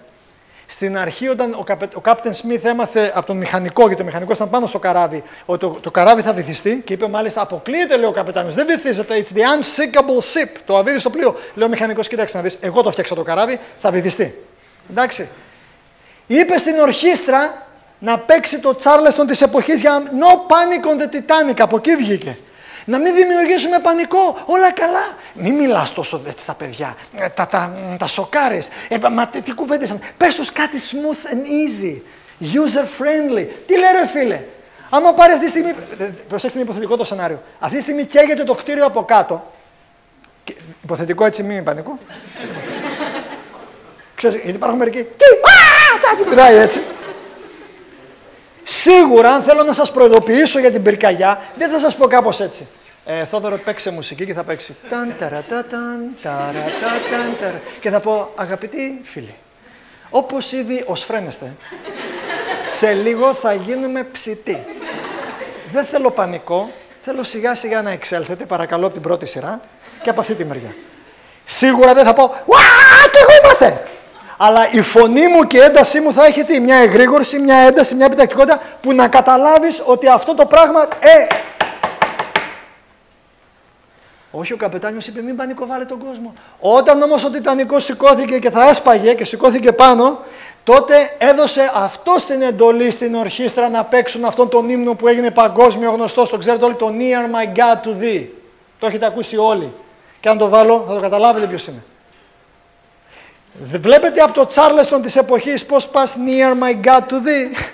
S1: στην αρχή όταν ο Captain Smith έμαθε από τον μηχανικό, γιατί ο μηχανικός ήταν πάνω στο καράβι, ότι το καράβι θα βυθιστεί και είπε μάλιστα «Αποκλείεται», λέει ο καπετάνιος, «δεν βυθίζεται, it's the unsinkable ship», το αβύθιστο πλοίο. Λέει ο μηχανικός, «Κοίταξε να δεις, εγώ το φτιάξα το καράβι, θα βυθιστεί». Εντάξει. Είπε στην ορχήστρα να παίξει το Charleston της εποχής για «No panic on the Titanic», από εκεί βγήκε. Να μην δημιουργήσουμε πανικό, όλα καλά. Μην μιλάς τόσο έτσι στα παιδιά, τα σοκάρες. Μα τι κουβέντες, πες τους κάτι smooth and easy, user friendly. Τι λέει ρε φίλε, άμα πάρει αυτή τη στιγμή, προσέξτε είναι υποθετικό το σενάριο, αυτή τη στιγμή καίγεται το κτίριο από κάτω, υποθετικό έτσι μην πανικό. Ξέρεις, γιατί υπάρχουν μερικοί, κάτι πηδάει έτσι. Σίγουρα, αν θέλω να σας προειδοποιήσω για την πυρκαγιά, δεν θα σας πω κάπως έτσι. Θόδωρο, παίξε μουσική και θα παίξει. Και θα πω, αγαπητοί φίλοι, όπως ήδη ως φρένεστε, σε λίγο θα γίνουμε ψητοί. Δεν θέλω πανικό, θέλω σιγά σιγά να εξέλθετε, παρακαλώ, από την πρώτη σειρά και από αυτή τη μεριά. Σίγουρα δεν θα πω, και εγώ είμαστε! Αλλά η φωνή μου και η έντασή μου θα έχει τι, μια εγρήγορση, μια ένταση, μια επιτακτικότητα που να καταλάβεις ότι αυτό το πράγμα, όχι, ο καπετάνιος είπε μην πανικοβάλλει τον κόσμο. Όταν όμως ο Τιτανικός σηκώθηκε και θα έσπαγε και σηκώθηκε πάνω, τότε έδωσε αυτό την εντολή στην ορχήστρα να παίξουν αυτόν τον ύμνο που έγινε παγκόσμιο γνωστός. Το ξέρετε όλοι, το Near My God to Thee. Το έχετε ακούσει όλοι. Και αν το βάλω θα το καταλάβετε ποιος είναι. Βλέπετε από το Τσάρλεστον της εποχής πώς πας Near My God to Thee.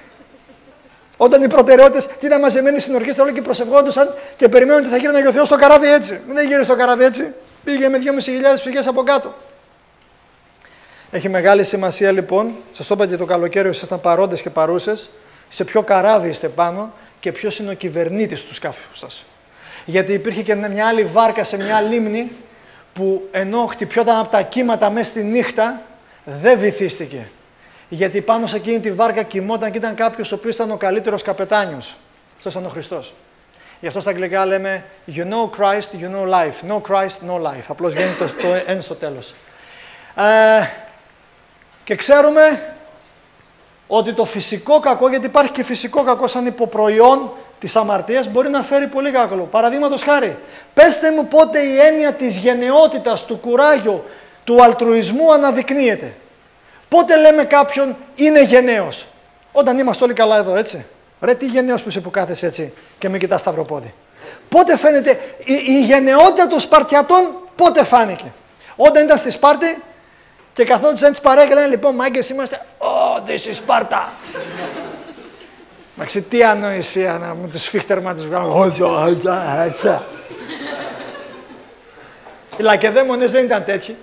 S1: Όταν οι προτεραιότητες ήταν μαζεμένοι στην ορχήστρα όλοι και προσευχόντουσαν και περιμένουν ότι θα γύρναγε ο Θεός στο καράβι έτσι. Δεν γύρει στο καράβι έτσι. Πήγε με 2.500 ψυχές από κάτω. Έχει μεγάλη σημασία λοιπόν, σας το είπα και το καλοκαίρι, ήσασταν παρόντες και παρούσες, σε ποιο καράβι είστε πάνω και ποιος είναι ο κυβερνήτης του σκάφους σας. Γιατί υπήρχε και μια άλλη βάρκα σε μια λίμνη που ενώ χτυπιόταν από τα κύματα μέσα στη νύχτα, δεν βυθίστηκε. Γιατί πάνω σε εκείνη τη βάρκα κοιμόταν και ήταν κάποιος ο οποίος ήταν ο καλύτερος καπετάνιος. Αυτός ήταν ο Χριστός. Γι' αυτό στα αγγλικά λέμε You know Christ, you know life. No Christ, no life. Απλώς βγαίνει το εν στο τέλος. Και ξέρουμε ότι το φυσικό κακό, γιατί υπάρχει και φυσικό κακό σαν υποπροϊόν της αμαρτίας, μπορεί να φέρει πολύ κακό. Παραδείγματος χάρη, πέστε μου πότε η έννοια της γενναιότητας, του κουράγιου, του αλτρουισμού αναδεικνύεται. Πότε λέμε κάποιον είναι γενναίος? Όταν είμαστε όλοι καλά εδώ, έτσι. Ρε, τι γενναίος που είσαι που κάθεσαι έτσι και με κοιτάς σταυροπόδι. Πότε φαίνεται η γενναιότητα των Σπαρτιατών, πότε φάνηκε? Όταν ήταν στη Σπάρτη και καθόντουσαν τις παρέα και λένε λοιπόν μάγκες είμαστε, oh, this is Sparta. Εντάξει, τι ανοησία να με τους Φίχτερμα τους βγάλουν. Οι Λακεδαίμονες δεν ήταν τέτοιοι.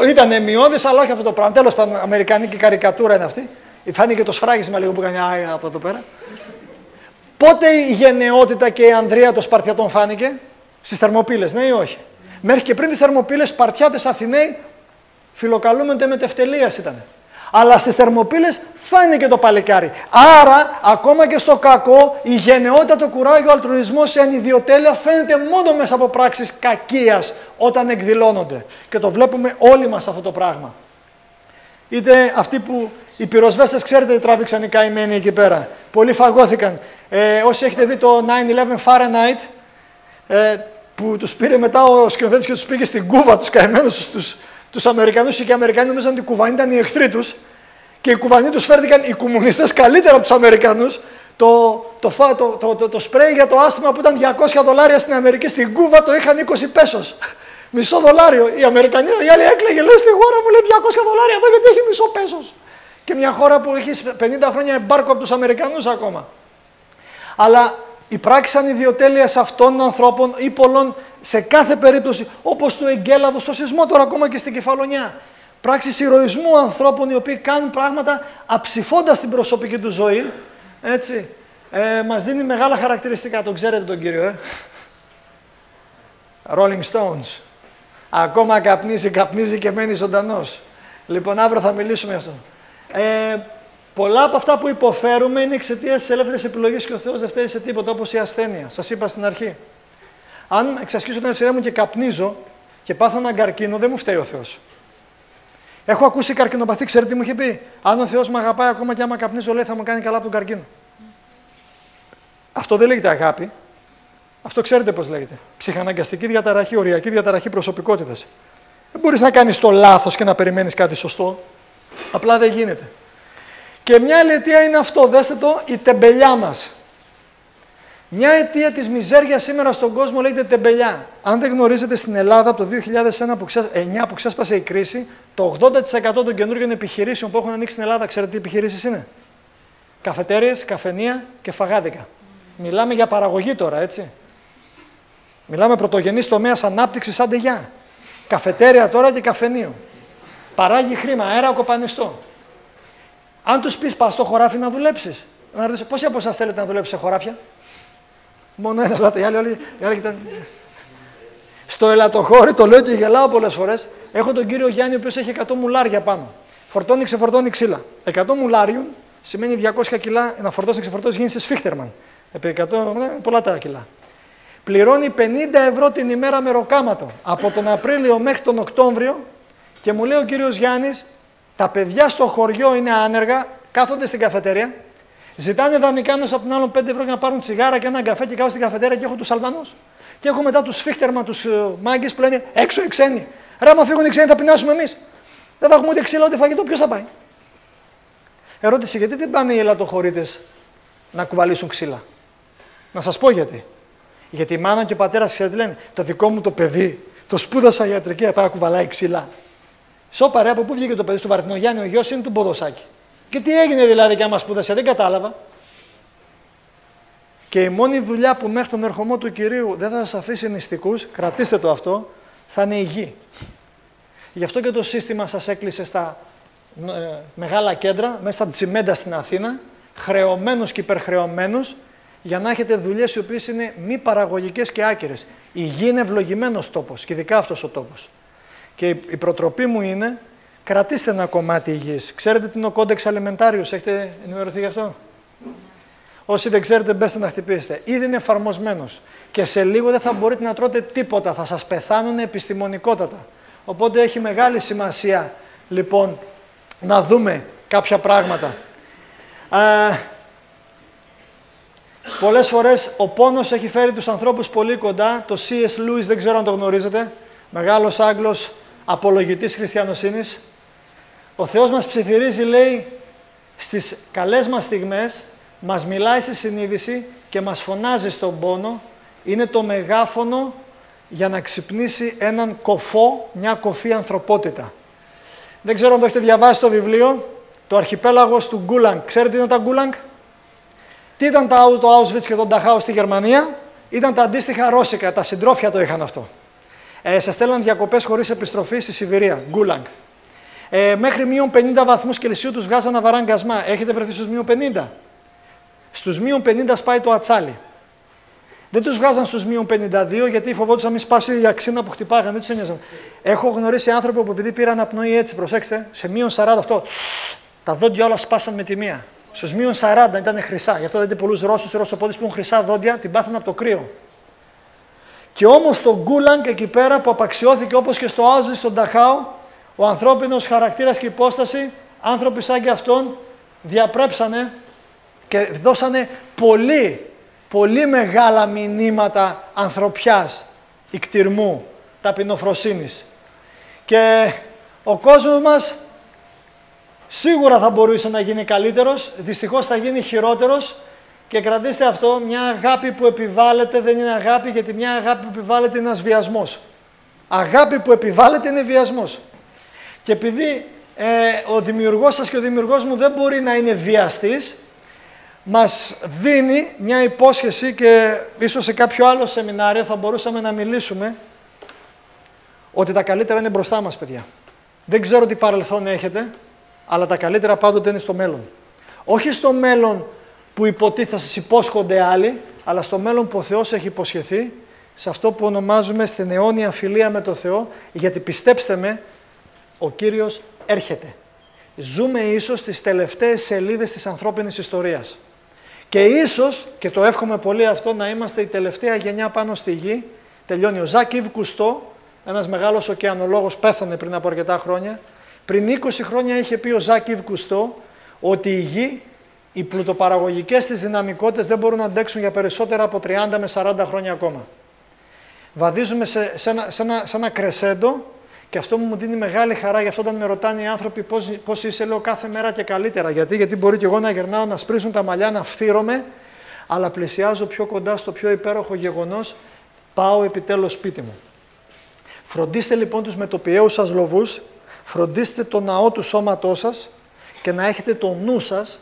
S1: Ήτανε μειώδες, αλλά όχι αυτό το πράγμα. Τέλος πάντων, αμερικανική καρικατούρα είναι αυτή. Φάνηκε το σφράγισμα λίγο που κάνει από εδώ πέρα. Πότε η γενναιότητα και η ανδρεία των Σπαρτιατών φάνηκε? Στις Θερμοπύλες, ναι ή όχι? Μέχρι και πριν τις Θερμοπύλες, Σπαρτιάτες Αθηναίοι φιλοκαλούμενται με τευτελείας ήταν. Αλλά στις Θερμοπύλες φάνηκε το παλικάρι. Άρα, ακόμα και στο κακό, η γενναιότητα, το κουράγιο, ο αλτρουισμός, η ανιδιοτέλεια φαίνεται μόνο μέσα από πράξεις κακίας όταν εκδηλώνονται. Και το βλέπουμε όλοι μας αυτό το πράγμα. Είτε αυτοί που οι πυροσβέστες, ξέρετε, τράβηξαν οι καημένοι εκεί πέρα. Πολλοί φαγώθηκαν. Όσοι έχετε δει το 9/11 Fahrenheit, που τους πήρε μετά ο σκηνοθέτης και τους πήγε στην Κούβα, τους καημένους, τους Αμερικανούς, και οι Αμερικανοί νομίζαν ότι οι Κουβανοί ήταν οι εχθροί τους και οι Κουβανοί τους φέρθηκαν οι κομμουνιστές καλύτερα από τους Αμερικανούς. Το σπρέι για το άσθημα που ήταν $200 στην Αμερική, στην Κούβα το είχαν 20 πέσος. $0.50. Οι Αμερικανοί, οι άλλοι έκλαιγε, λέει στη χώρα μου, λέει $200 εδώ γιατί έχει μισό πέσος. Και μια χώρα που έχει 50 χρόνια εμπάρκο από τους Αμερικανούς ακόμα. Αλλά η πράξη ανιδιοτέλειας αυτών των ανθρώπων ή πολλών σε κάθε περίπτωση, όπως του Εγκέλαδο, στο σεισμό τώρα ακόμα και στην Κεφαλονιά. Πράξεις ηρωισμού ανθρώπων οι οποίοι κάνουν πράγματα αψηφώντας την προσωπική του ζωή. Έτσι. Μας δίνει μεγάλα χαρακτηριστικά. Τον ξέρετε τον κύριο, Rolling Stones. Ακόμα καπνίζει και μένει ζωντανός. Λοιπόν, αύριο θα μιλήσουμε αυτό. Πολλά από αυτά που υποφέρουμε είναι εξαιτίας της ελεύθερης επιλογής και ο Θεός δεν φταίει σε τίποτα, όπως η ασθένεια. Σας είπα στην αρχή. Αν εξασκήσω την αριστερά μου και καπνίζω και πάθω έναν καρκίνο, δεν μου φταίει ο Θεός. Έχω ακούσει καρκινοπαθή, ξέρετε τι μου είχε πει? Αν ο Θεός με αγαπάει ακόμα και άμα καπνίζω, λέει θα μου κάνει καλά από τον καρκίνο. Αυτό δεν λέγεται αγάπη. Αυτό ξέρετε πώς λέγεται? Ψυχαναγκαστική διαταραχή, οριακή διαταραχή προσωπικότητας. Δεν μπορείς να κάνεις το λάθος και να περιμένεις κάτι σωστό. Απλά δεν γίνεται. Και μια άλλη αιτία είναι αυτό, δέστε το, η τεμπελιά μας. Μια αιτία της μιζέριας σήμερα στον κόσμο λέγεται τεμπελιά. Αν δεν γνωρίζετε, στην Ελλάδα από το 2009 που ξέσπασε η κρίση, το 80% των καινούργιων επιχειρήσεων που έχουν ανοίξει στην Ελλάδα, ξέρετε τι επιχειρήσεις είναι? Καφετέριες, καφενεία και φαγάδικα. Μιλάμε για παραγωγή τώρα, έτσι. Μιλάμε πρωτογενής τομέας ανάπτυξης, άντε γεια. Καφετέρια τώρα και καφενείο. Παράγει χρήμα, αέρα κοπανιστό. Αν τους πεις πας στο χωράφι να δουλέψεις, να ρωτήσεις πόσοι από εσάς θέλετε να δουλέψετε σε χωράφια? Μόνο ένας λάτο, οι άλλοι ήταν... Στο ελατοχώρι, το λέω και γελάω πολλές φορές, έχω τον κύριο Γιάννη, ο οποίος έχει 100 μουλάρια πάνω. Φορτώνει, ξεφορτώνει ξύλα. 100 μουλάριου σημαίνει 200 κιλά, να φορτώσει, ξεφορτώσει, γίνει σε σφίχτερμαν. Επί 100, πολλά τα κιλά. Πληρώνει 50 ευρώ την ημέρα μεροκάματο από τον Απρίλιο μέχρι τον Οκτώβριο και μου λέει ο κύριος Γιάννης, τα παιδιά στο χωριό είναι άνεργα, κάθονται στην καφετέρια, ζητάνε δανεικά ένας από τον άλλον 5 ευρώ για να πάρουν τσιγάρα και έναν καφέ και κάθονται στην καφετέρια και έχω τους Αλβανούς. Και έχω μετά τους σφίχτερμαν, τους μάγκες που λένε έξω οι ξένοι. Ρε, άμα φύγουν οι ξένοι θα πεινάσουμε εμείς. Δεν θα έχουμε ούτε ξύλα ούτε φαγητό, ποιος θα πάει. Ερώτηση, γιατί δεν πάνε οι ελατοχωρίτες να κουβαλήσουν ξύλα. Να σας πω γιατί. Γιατί η μάνα και ο πατέρας, ξέρετε, λένε, το δικό μου το παιδί, το σπούδασα ιατρική, θα πάει να κουβαλάει ξύλα. Σώπα ρε, από πού βγήκε το παιδί, του Βαρθινογιάννη, ο γιος είναι του Ποδοσάκη. Και τι έγινε δηλαδή και άμα σπούδασε, δεν κατάλαβα. Και η μόνη δουλειά που μέχρι τον ερχομό του Κυρίου δεν θα σας αφήσει νηστικούς, κρατήστε το αυτό, θα είναι η γη. Γι' αυτό και το σύστημα σας έκλεισε στα μεγάλα κέντρα, μέσα στα τσιμέντα στην Αθήνα, χρεωμένους και υπερχρεωμένους, για να έχετε δουλειές οι οποίες είναι μη παραγωγικές και άκυρες. Η γη είναι ευλογημένος τόπος, και ειδικά αυτός ο τόπος. Και η προτροπή μου είναι, κρατήστε ένα κομμάτι γης. Ξέρετε τι είναι ο κόντεξ αλιμεντάριος, έχετε ενημερωθεί γι' αυτό? Όσοι δεν ξέρετε, μπέστε να χτυπήσετε. Ήδη είναι εφαρμοσμένος. Και σε λίγο δεν θα μπορείτε να τρώτε τίποτα, θα σας πεθάνουν επιστημονικότατα. Οπότε έχει μεγάλη σημασία, λοιπόν, να δούμε κάποια πράγματα. Πολλές φορές ο πόνος έχει φέρει τους ανθρώπους πολύ κοντά. Το C.S. Lewis, δεν ξέρω αν το γνωρίζετε, μεγάλος Άγγλος απολογητής χριστιανοσύνης. Ο Θεός μας ψιθυρίζει, λέει, στις καλές μας στιγμές, μας μιλάει στη συνείδηση και μας φωνάζει στον πόνο. Είναι το μεγάφωνο για να ξυπνήσει έναν κοφό, μια κοφή ανθρωπότητα. Δεν ξέρω αν το έχετε διαβάσει το βιβλίο, το αρχιπέλαγος του Γκούλανγκ. Ξέρετε τι ήταν τα Γκούλανγκ? Τι ήταν το Auschwitz και το Νταχάου στη Γερμανία? Ήταν τα αντίστοιχα ρώσικα, τα συντρόφια το είχαν αυτό. Σας στέλναν διακοπές χωρίς επιστροφή στη Σιβηρία, Γκούλανγκ. Μέχρι μείον 50 βαθμούς Κελσίου τους βγάζαν να βαράν γκασμά. Έχετε βρεθεί στους μείον 50? Στους μείον 50 σπάει το ατσάλι. Δεν τους βγάζαν στους μείον 52 γιατί φοβόντουσαν να μην σπάσει η αξίνα που χτυπάγανε, δεν τους ένοιαζαν. Έχω γνωρίσει άνθρωποι που επειδή πήραν απνοή έτσι, προσέξτε, σε μείον 40 αυτό, τα δόντια όλα σπάσαν με τη μία. Στους μείον 40 ήταν χρυσά. Γι' αυτό δείτε πολλούς Ρώσους, Ρωσοπόδες που έχουν χρυσά δόντια, την πάθουν από το κρύο. Και όμως στο Γκούλανγκ εκεί πέρα που απαξιώθηκε όπως και στο Auschwitz, στον Νταχάου, ο ανθρώπινος χαρακτήρας και υπόσταση, άνθρωποι σαν και αυτόν διαπρέψανε και δώσανε πολύ μεγάλα μηνύματα ανθρωπιάς, ικτιρμού, ταπεινοφροσύνης. Και ο κόσμος μας σίγουρα θα μπορούσε να γίνει καλύτερος, δυστυχώς θα γίνει χειρότερος και κρατήστε αυτό, μια αγάπη που επιβάλλεται δεν είναι αγάπη, γιατί μια αγάπη που επιβάλλεται είναι ένας βιασμός. Αγάπη που επιβάλλεται είναι βιασμός. Και επειδή ο δημιουργός σας και ο δημιουργός μου δεν μπορεί να είναι βιαστής, μας δίνει μια υπόσχεση και ίσως σε κάποιο άλλο σεμινάριο θα μπορούσαμε να μιλήσουμε ότι τα καλύτερα είναι μπροστά μας, παιδιά. Δεν ξέρω τι παρελθόν έχετε, αλλά τα καλύτερα πάντοτε είναι στο μέλλον. Όχι στο μέλλον που υποτίθεται θα σας υπόσχονται άλλοι, αλλά στο μέλλον που ο Θεός έχει υποσχεθεί, σε αυτό που ονομάζουμε στην αιώνια φιλία με το Θεό, γιατί πιστέψτε με, ο Κύριος έρχεται. Ζούμε ίσως στις τελευταίες σελίδες της ανθρώπινης ιστορίας. Και ίσως, και το εύχομαι πολύ αυτό, να είμαστε η τελευταία γενιά πάνω στη γη. Τελειώνει ο Ζακ Ιβ Κουστό, ένας μεγάλος ωκεανολόγος, πέθανε πριν από αρκετά χρόνια. Πριν 20 χρόνια είχε πει ο Ζακ Ιβ Κουστό ότι η γη, οι πλουτοπαραγωγικές της δυναμικότητες δεν μπορούν να αντέξουν για περισσότερα από 30 με 40 χρόνια ακόμα. Βαδίζουμε σε ένα κρεσέντο και αυτό μου δίνει μεγάλη χαρά. Γι' αυτό όταν με ρωτάνε οι άνθρωποι πώς είσαι, λέω κάθε μέρα και καλύτερα. Γιατί μπορεί και εγώ να γερνάω, να σπρίζουν τα μαλλιά, να φθείρομαι, αλλά πλησιάζω πιο κοντά στο πιο υπέροχο γεγονός, πάω επιτέλους σπίτι μου. Φροντίστε λοιπόν τους μετοπιαίους σας λοβούς, φροντίστε το ναό του σώματός σας και να έχετε το νου σας,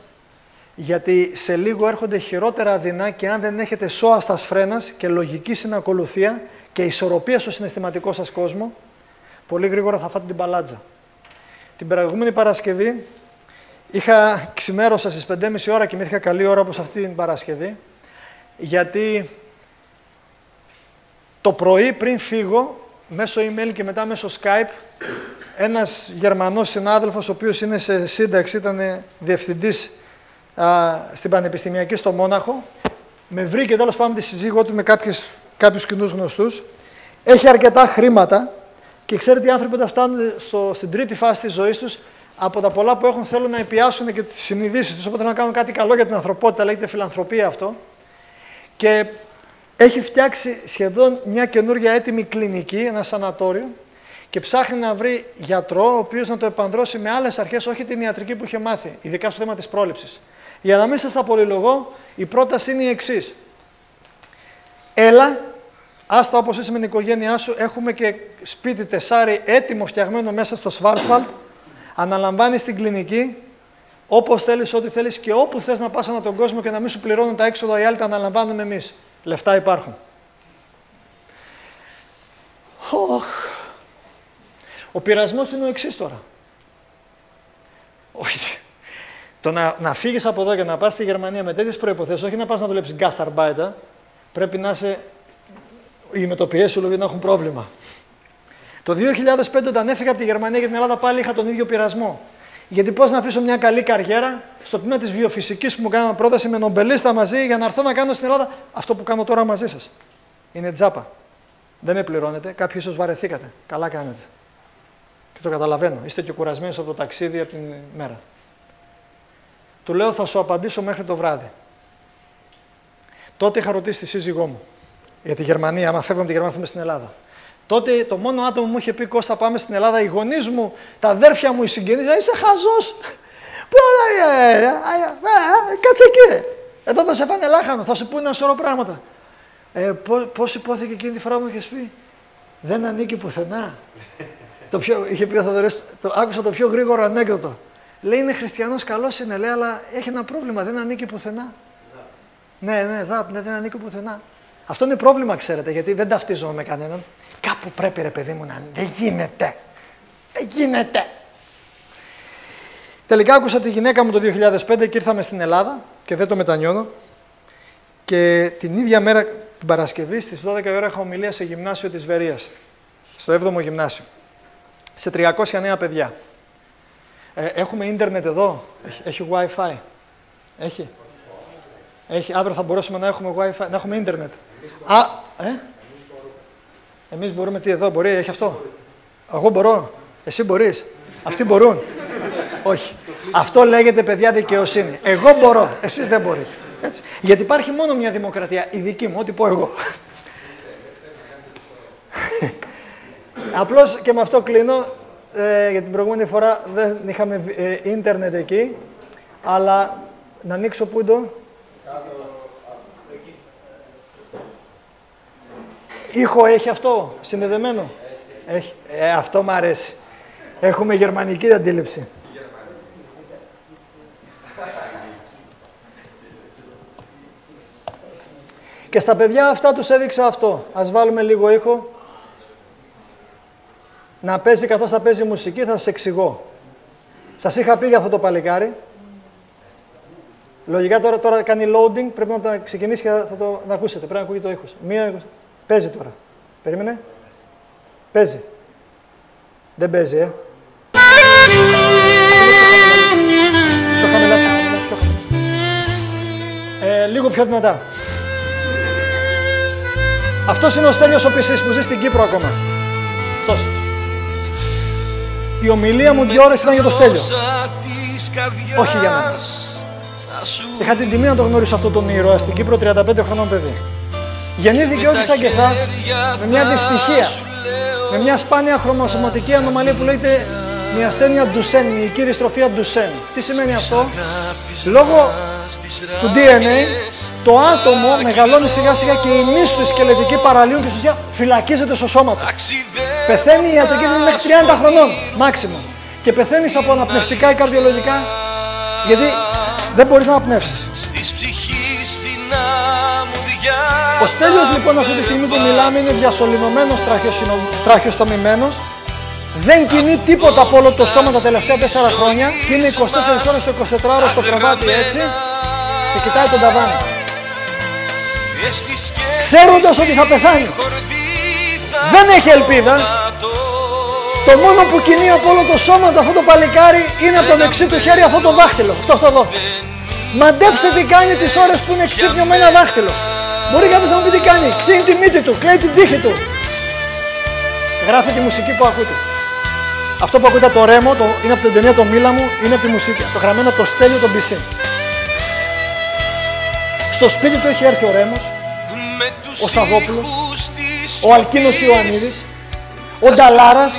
S1: γιατί σε λίγο έρχονται χειρότερα δεινά και αν δεν έχετε σώα στα σφρένας και λογική συνακολουθία και ισορροπία στο συναισθηματικό σας κόσμο, πολύ γρήγορα θα φάτε την παλάτζα. Την προηγούμενη Παρασκευή ξημέρωσα στις 5:30 ώρα και κοιμήθηκα καλή ώρα όπως αυτή την Παρασκευή, γιατί Το πρωί πριν φύγω, μέσω email και μετά μέσω Skype, ένας Γερμανός συνάδελφος, ο οποίος είναι σε σύνταξη, ήταν διευθυντής στην Πανεπιστημιακή στο Μόναχο, με βρήκε τέλος πάντων τη σύζυγό του με κάποιους κοινούς γνωστούς. Έχει αρκετά χρήματα και ξέρετε οι άνθρωποι όταν φτάνουν στην τρίτη φάση της ζωής τους, από τα πολλά που έχουν θέλουν να επιάσουν και τις συνειδήσεις τους, οπότε να κάνουν κάτι καλό για την ανθρωπότητα, λέγεται φιλανθρωπία αυτό. Και έχει φτιάξει σχεδόν μια καινούργια έτοιμη κλινική, ένα σανατόριο, και ψάχνει να βρει γιατρό, ο οποίος να το επανδρώσει με άλλες αρχές, όχι την ιατρική που είχε μάθει, ειδικά στο θέμα της πρόληψης. Για να μην σας τα πολυλογώ, η πρόταση είναι η εξής. Έλα, άστα όπως είσαι με την οικογένειά σου, έχουμε και σπίτι τεσάρι έτοιμο φτιαγμένο μέσα στο Σβάρτσβαλτ, αναλαμβάνεις την κλινική, όπως θέλεις, ό,τι θέλεις και όπου θες να πας ανά τον κόσμο και να μην σου πληρώνουν τα έξοδα, οι άλλοι τα αναλαμβάνουμε εμείς. Λεφτά υπάρχουν. Ο πειρασμός είναι ο εξής τώρα. Το να φύγεις από εδώ και να πας στη Γερμανία με τέτοιες προϋποθέσεις, όχι να πας να δουλέψεις γκάσταρμπάιτα, πρέπει να είσαι. Οι μετοπιές σου να έχουν πρόβλημα. Το 2005 όταν έφυγα από τη Γερμανία για την Ελλάδα πάλι είχα τον ίδιο πειρασμό. Γιατί πώς να αφήσω μια καλή καριέρα στο τμήμα της βιοφυσικής που μου κάνανε πρόταση με νομπελίστα μαζί για να έρθω να κάνω στην Ελλάδα αυτό που κάνω τώρα μαζί σας. Είναι τζάπα. Δεν με πληρώνετε. Κάποιοι ίσως βαρεθήκατε. Καλά κάνετε. Και το καταλαβαίνω. Είστε και κουρασμένοι από το ταξίδι από την μέρα. Του λέω θα σου απαντήσω μέχρι το βράδυ. Τότε είχα ρωτήσει τη σύζυγό μου για τη Γερμανία, άμα φεύγουμε από τη Γερμανία, στην Ελλάδα. Τότε το μόνο άτομο μου είχε πει: Κώστα, πάμε στην Ελλάδα. Οι γονείς μου, τα αδέρφια μου, οι συγγενείς, είσαι χαζός. Κάτσε εκεί, ρε. Εδώ θα σε φάνε λάχανο, θα σου πούνε ένα σωρό πράγματα. Πώς υπόθηκε εκείνη τη φορά που μου είχες πει? Δεν ανήκει πουθενά. Είχε πει ο Θοδωρής, άκουσα το πιο γρήγορο ανέκδοτο. Λέει: είναι χριστιανός, καλός είναι, λέει, αλλά έχει ένα πρόβλημα, δεν ανήκει πουθενά. Ναι, δεν ανήκει πουθενά. Αυτό είναι πρόβλημα, ξέρετε, γιατί δεν ταυτίζομαι με κανέναν. Κάπου πρέπει, ρε παιδί μου, να είναι. Δεν γίνεται. Δεν γίνεται. Τελικά άκουσα τη γυναίκα μου το 2005 και ήρθαμε στην Ελλάδα και δεν το μετανιώνω. Και την ίδια μέρα, την Παρασκευή, στις 12 ώρα είχα ομιλία σε γυμνάσιο της Βερίας. Στο 7ο γυμνάσιο. Σε 300 νέα παιδιά. Έχουμε ίντερνετ εδώ. Έχει Wi-Fi. Έχει. Αύριο θα μπορέσουμε να έχουμε Wi-Fi, να έχουμε ίντερνετ. Εμείς μπορούμε τι εδώ, μπορεί, έχει αυτό. Εγώ μπορώ, εσύ μπορείς, αυτοί μπορούν. Όχι. Αυτό λέγεται, παιδιά, δικαιοσύνη. Εγώ μπορώ, εσείς δεν μπορείτε. Έτσι. Γιατί υπάρχει μόνο μια δημοκρατία, η δική μου, ό,τι πω εγώ. Απλώς και με αυτό κλείνω, για την προηγούμενη φορά δεν είχαμε ίντερνετ εκεί, αλλά να ανοίξω πού το. Ήχο έχει αυτό, συνδεδεμένο. Έχει. Αυτό μ' αρέσει. Έχουμε γερμανική αντίληψη. Και στα παιδιά αυτά τους έδειξα αυτό. Ας βάλουμε λίγο ήχο. Να παίζει καθώς θα παίζει μουσική, θα σας εξηγώ. Σας είχα πει για αυτό το παλικάρι. Λογικά τώρα κάνει loading, πρέπει να το ξεκινήσει και θα το να ακούσετε. Πρέπει να ακούγει το ήχος. Παίζει τώρα. Περίμενε. Παίζει. Δεν παίζει, Πιο χαμηλά. Λίγο πιο δυνατά. Αυτός είναι ο Στέλιος ο Πισής που ζει στην Κύπρο ακόμα. Αυτός. Η ομιλία μου 2 ώρες ήταν για το Στέλιο. Όχι για μένα. Είχα την τιμή να το γνωρίσω αυτόν τον ήρωα στην Κύπρο, 35 χρονών παιδί. Γεννήθηκε όχι σαν και εσάς, με μια δυστυχία, με μια σπάνια χρωμοσωματική ανομαλία που λέγεται μια ασθένεια Ντουσέν, μυϊκή δυστροφία Ντουσέν. Τι σημαίνει αυτό? Λόγω του DNA, το άτομο μεγαλώνει σιγά σιγά και η μύση του σκελετική παραλύουν και στην ουσία φυλακίζεται στο σώμα του. Πεθαίνει η ιατρική του μέχρι 30 χρονών, μάξιμο. Και πεθαίνεις από αναπνευστικά ή καρδιολογικά, γιατί δεν μπορείς να αναπνεύσεις. Ο Στέλιος λοιπόν αυτή τη στιγμή που μιλάμε είναι διασωληνωμένος, τραχιοστομημένος, δεν κινεί τίποτα από όλο το σώμα τα τελευταία 4 χρόνια και είναι 24 ώρες το 24ωρο στο κρεβάτι έτσι και κοιτάει τον ταβάνι. Ξέροντας ότι θα πεθάνει. Δεν έχει ελπίδα. Το μόνο που κινεί από όλο το σώμα του αυτό το παλικάρι είναι από το δεξί του χέρι αυτό το δάχτυλο. Αυτό εδώ. Μαντέψτε τι κάνει τις ώρες που είναι ξύπνιο με ένα δάχτυλο. Μπορεί κάποιος να μου πει τι κάνει. Ξύνει τη μύτη του, κλαίει την τύχη του. Γράφει τη μουσική που ακούτε. Αυτό που ακούτε το Ρέμο είναι από την ταινία το Μίλα μου, είναι από τη μουσική. Το γραμμένο από το Στέλιο τον Μπισίν. Στο σπίτι του έχει έρθει ο Ρέμος, ο Σαββόπουλος, ο Αλκίνος Ιωαννίδης, ο Νταλάρας.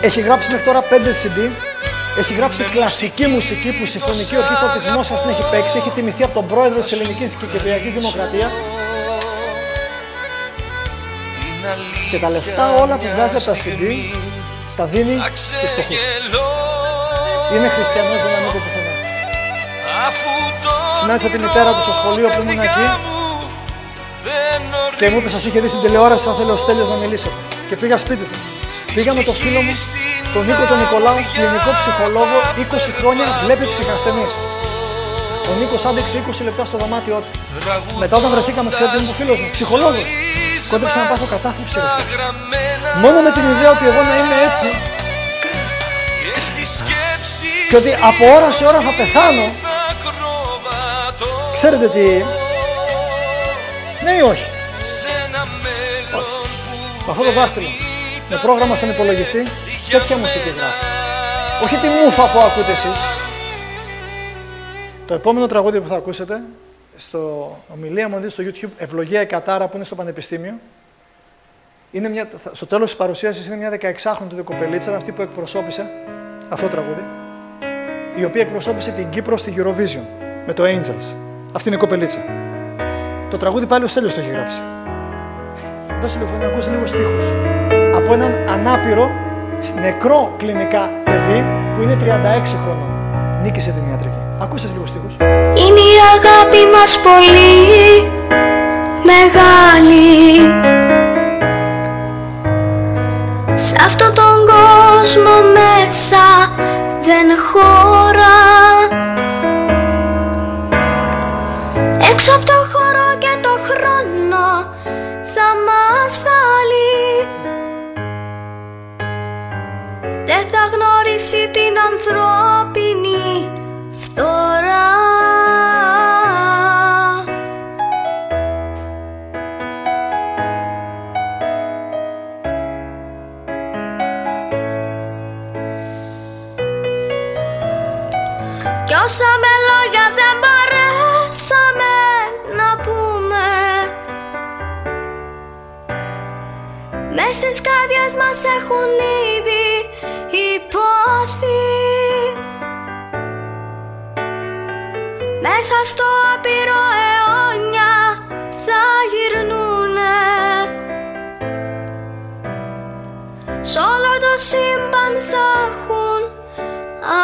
S1: Έχει γράψει μέχρι τώρα 5 CD. Έχει γράψει κλασική μουσική που η Συμφωνική Ορχήστρα της Μόσχας την έχει παίξει. Έχει τιμηθεί από τον πρόεδρο της Ελληνικής και Κυπριακής Δημοκρατίας. Και τα λεφτά όλα που βγάζει από τα CD τα δίνει στους φτωχούς. Είναι χριστιανός, δεν ανήκει πουθενά. Συνάντησα τη μητέρα του στο σχολείο που ήμουν εκεί και μου είπε σας είχε δει στην τηλεόραση, θα θέλει ο Στέλιος να μιλήσετε. Και πήγα σπίτι του. Πήγα με το φίλο μου, τον Νίκο τον Νικολάου, κλινικό ψυχολόγο, 20 χρόνια, βλέπει ψυχασθενείς. Ο Νίκος άντεξε 20 λεπτά στο δωμάτιό του. Μετά όταν βρεθήκαμε, ξέρετε, είναι ο φίλος μου, ψυχολόγος. Κόντεψα να πάθω κατάθλιψη. Μόνο με την ιδέα ότι εγώ να είμαι έτσι και ότι από ώρα σε ώρα θα πεθάνω. Ξέρετε τι? Ναι ή όχι? Με αυτό το δάχτυλο, με πρόγραμμα στον υπολογιστή, τέτοια μουσική γράφει. Όχι τη μούφα που ακούτε εσείς. Το επόμενο τραγούδι που θα ακούσετε, στο ομιλία μου στο YouTube, Ευλογία η Κατάρα που είναι στο Πανεπιστήμιο, είναι στο τέλος της παρουσίασης είναι μια 16χρονη κοπελίτσα, αυτή που εκπροσώπησε αυτό το τραγούδι, η οποία εκπροσώπησε την Κύπρο στη Eurovision με το Angels. Αυτή είναι η κοπελίτσα. Το τραγούδι πάλι ο Στέλιος το έχει γράψει. Δώσε λίγο να ακούσει λίγο στίχους. Από έναν ανάπηρο, νεκρό κλινικά παιδί που είναι 36 χρονών. Νίκησε την ιατρική. Ακούστε λίγο στίχους.
S3: Είναι η αγάπη μας πολύ μεγάλη. Σ' αυτόν τον κόσμο μέσα δεν χώρα. Έξω από το χώρο και το χρόνο θα μας βγάλει. Δεν θα γνωρίσει την ανθρώπινη φθορά. Κι όσα με λόγια δεν μπορέσαμε να πούμε, μες στις καρδιές μας έχουν ήδη υπόθει. Μέσα στο άπειρο αιώνια θα γυρνούνε. Σ' όλο το σύμπαν θα έχουν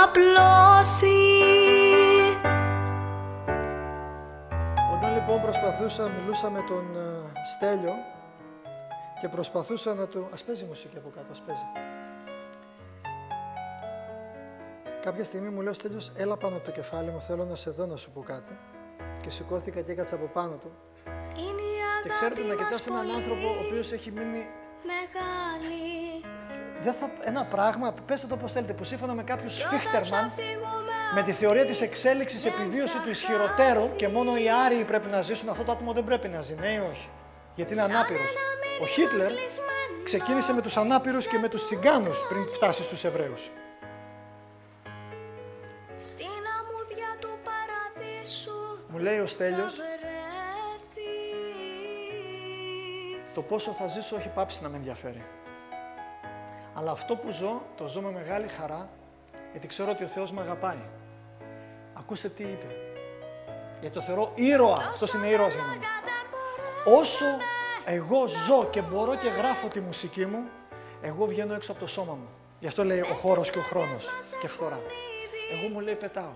S3: απλώθει.
S1: Όταν λοιπόν μιλούσα με τον Στέλιο και προσπαθούσα να του... Ας παίζει μουσική από κάτω, ας παίζει. Κάποια στιγμή μου λέει ο Στέλιος, έλα πάνω από το κεφάλι μου, θέλω να σε δω να σου πω κάτι. Και σηκώθηκα και έκατσα από πάνω του. Και ξέρετε, να κοιτάς έναν άνθρωπο ο οποίος έχει μείνει... Μεγάλη. Ένα πράγμα, πέστε το πώς θέλετε, που σύμφωνα με κάποιους Φίχτερμαν, με τη θεωρία της εξέλιξης επιβίωση του ισχυροτέρου και μόνο οι άριοι πρέπει να ζήσουν, αυτό το άτομο δεν πρέπει να ζει, ναι ή όχι? Γιατί είναι ανάπηρος. Ο Χίτλερ ξεκίνησε με τους ανάπηρους και με τους τσιγκάνους πριν φτάσει στους Εβραίους. Μου λέει ο Στέλιος, το πόσο θα ζήσω έχει πάψει να με ενδιαφέρει. Αλλά αυτό που ζω, το ζω με μεγάλη χαρά, γιατί ξέρω ότι ο Θεός με αγαπάει. Ακούστε τι είπε. Γιατί το θεωρώ ήρωα. Αυτός είναι ήρωας για μένα. Όσο εγώ ζω και μπορώ και γράφω τη μουσική μου, εγώ βγαίνω έξω από το σώμα μου. Γι' αυτό λέει ο χώρος και ο χρόνος και φθορά. Εγώ μου λέει πετάω.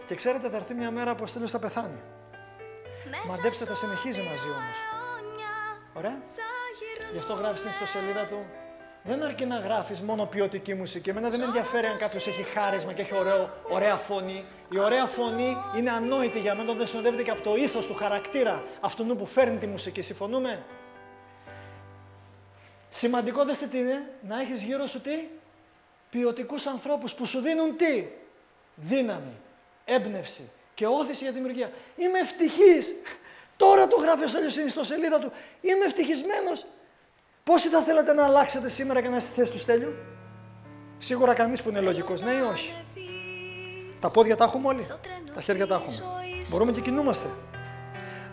S1: Και ξέρετε, θα έρθει μια μέρα που ο Στέλιος θα πεθάνει. Μαντέψτε, θα συνεχίζει να ζει όμως. Ωραία. Γι' αυτό γράφει στην ιστοσελίδα του. Δεν αρκεί να γράφεις μόνο ποιοτική μουσική. Εμένα δεν με ενδιαφέρει αν κάποιος έχει χάρισμα και έχει ωραία φωνή. Η ωραία φωνή είναι ανόητη για μένα όταν δεν συνοδεύεται και από το ήθος του χαρακτήρα αυτού που φέρνει τη μουσική. Συμφωνούμε? Σημαντικό δέστε τι είναι, να έχεις γύρω σου τι, ποιοτικούς ανθρώπους που σου δίνουν τι, δύναμη, έμπνευση και όθηση για τη δημιουργία. Είμαι ευτυχής. Τώρα το γράφει ο Στέλιος στην ιστοσελίδα του. Είμαι ευτυχισμένος. Πόσοι θα θέλατε να αλλάξετε σήμερα και να είστε στη θέση του Στέλιου? Σίγουρα κανείς που είναι λογικός, ναι ή όχι? Τα πόδια τα έχουμε όλοι, τα χέρια τα έχουμε. Μπορούμε και κινούμαστε.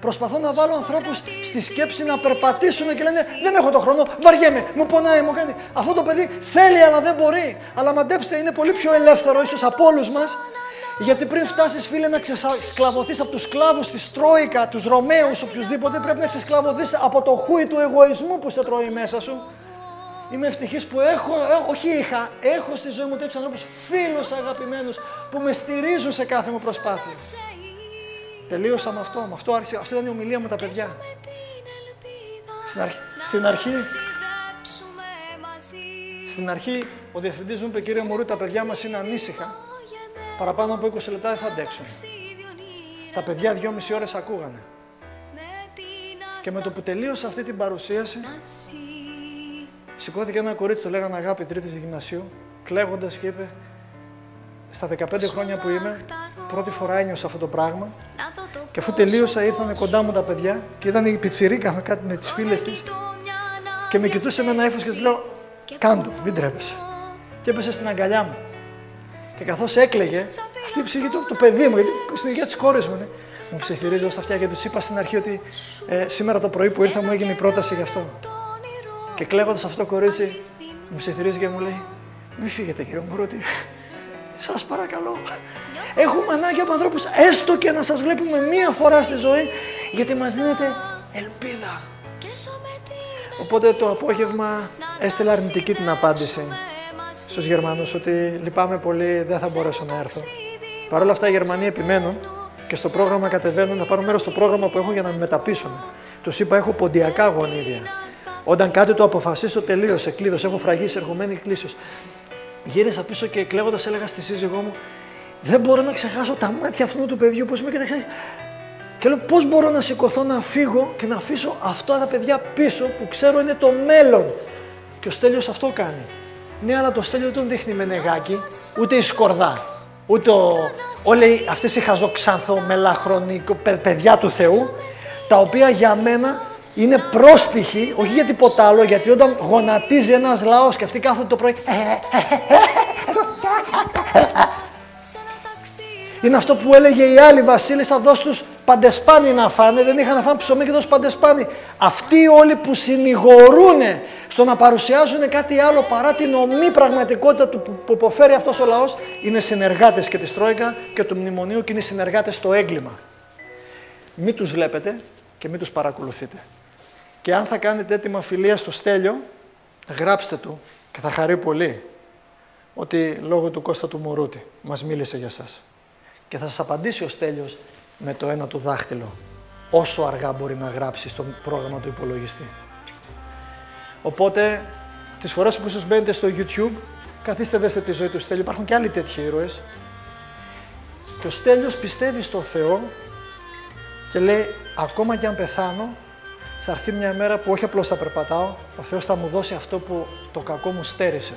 S1: Προσπαθώ να βάλω ανθρώπους στη σκέψη να περπατήσουν και λένε δεν έχω το χρόνο, βαριέμαι, μου πονάει, μου κάνει. Αυτό το παιδί θέλει αλλά δεν μπορεί. Αλλά μαντέψτε, είναι πολύ πιο ελεύθερο ίσως από όλους μας. Γιατί πριν φτάσεις, φίλε, να ξεσκλαβωθείς από τους σκλάβους της Τρόικα, τους Ρωμαίους, οποιουσδήποτε, πρέπει να ξεσκλαβωθείς από το χούι του εγωισμού που σε τρώει μέσα σου. Είμαι ευτυχής που έχω στη ζωή μου τέτοιους ανθρώπους, φίλους αγαπημένους, που με στηρίζουν σε κάθε μου προσπάθεια. Τελείωσα με αυτό. Αυτή ήταν η ομιλία μου τα παιδιά. Στην αρχή, ο διευθυντής μου είπε, κύριε Μωρού, τα παιδιά μας είναι ανήσυχα. Παραπάνω από 20 λεπτά δεν θα αντέξουν. Τα παιδιά 2,5 ώρες ακούγανε. Και με το που τελείωσα αυτή την παρουσίαση, σηκώθηκε ένα κορίτσι, το λέγανε Αγάπη, τρίτης γυμνασίου, κλαίγοντας και είπε, στα 15 χρόνια που είμαι, πρώτη φορά ένιωσα αυτό το πράγμα. Και αφού τελείωσα, ήρθαν κοντά μου τα παιδιά και ήταν η πιτσιρίκα με κάτι με τις φίλες της και με κοιτούσε με ένα ύφος και της λέω, κάντο, μην τρέπεσαι. Και έπεσε στην αγκαλιά μου. Και καθώς έκλαιγε, αυτή η ψυχή του παιδί μου, γιατί στην υγεία της κόρης μου, μου ψιθυρίζει στα αυτιά και τους είπα στην αρχή ότι σήμερα το πρωί που ήρθα μου έγινε η πρόταση γι' αυτό. Και κλαίγοντας αυτό το κορίτσι, μου ψιθυρίζει και μου λέει, μη φύγετε κύριε Μωρούτη, σας παρακαλώ. Έχουμε ανάγκη από ανθρώπους, έστω και να σας βλέπουμε μία φορά στη ζωή, γιατί μας δίνετε ελπίδα. Οπότε το απόγευμα έστειλα αρνητική την απάντηση στους Γερμανούς ότι λυπάμαι πολύ, δεν θα μπορέσω να έρθω. Παρ' όλα αυτά οι Γερμανοί επιμένουν και στο πρόγραμμα κατεβαίνουν να πάρουν μέρος στο πρόγραμμα που έχω για να με μεταπίσουν. Τους είπα, έχω ποντιακά γονίδια. Όταν κάτι το αποφασίσω, τελείωσε, κλείδωσε, έχω φραγίσει, ερχομένη κλείσεως. Γύρισα πίσω και κλαίγοντας έλεγα στη σύζυγό μου, δεν μπορώ να ξεχάσω τα μάτια αυτού του παιδιού, πώς με κοίταξε. Και λέω, πώς μπορώ να σηκωθώ να φύγω και να αφήσω αυτά τα παιδιά πίσω που ξέρω είναι το μέλλον. Και ο Στέλιος αυτό κάνει. Ναι, αλλά το Στέλιο δεν τον δείχνει με νεγάκι, ούτε η σκορδά, ούτε όλοι αυτές οι χαζοξανθομελαχρονοί παιδιά του Θεού, τα οποία για μένα είναι πρόστιχοι, όχι για τίποτα άλλο, γιατί όταν γονατίζει ένας λαός και αυτοί κάθονται το πρωί, είναι αυτό που έλεγε η άλλη βασίλισσα, δώσ' τους παντεσπάνι να φάνε, δεν είχαν να φάνε ψωμί και δώσ' παντεσπάνι. Αυτοί όλοι που συνηγορούν στο να παρουσιάζουν κάτι άλλο παρά την ομή πραγματικότητα που υποφέρει αυτός ο λαός, είναι συνεργάτες και της Τρόικα και του Μνημονίου και είναι συνεργάτες στο έγκλημα. Μην τους βλέπετε και μην τους παρακολουθείτε. Και αν θα κάνετε έτοιμα φιλία στο Στέλιο, γράψτε του και θα χαρεί πολύ ότι λόγω του Κώστα του Μωρούτη μας μίλησε για σας. Και θα σας απαντήσει ο Στέλιος με το ένα του δάχτυλο, όσο αργά μπορεί να γράψει στο πρόγραμμα του υπολογιστή. Οπότε, τις φορές που ίσως μπαίνετε στο YouTube, καθίστε δέστε τη ζωή του Στέλιου, υπάρχουν και άλλοι τέτοιοι ήρωες. Και ο Στέλιος πιστεύει στο Θεό και λέει, ακόμα και αν πεθάνω, θα έρθει μια μέρα που όχι απλώς θα περπατάω, ο Θεός θα μου δώσει αυτό που το κακό μου στέρισε.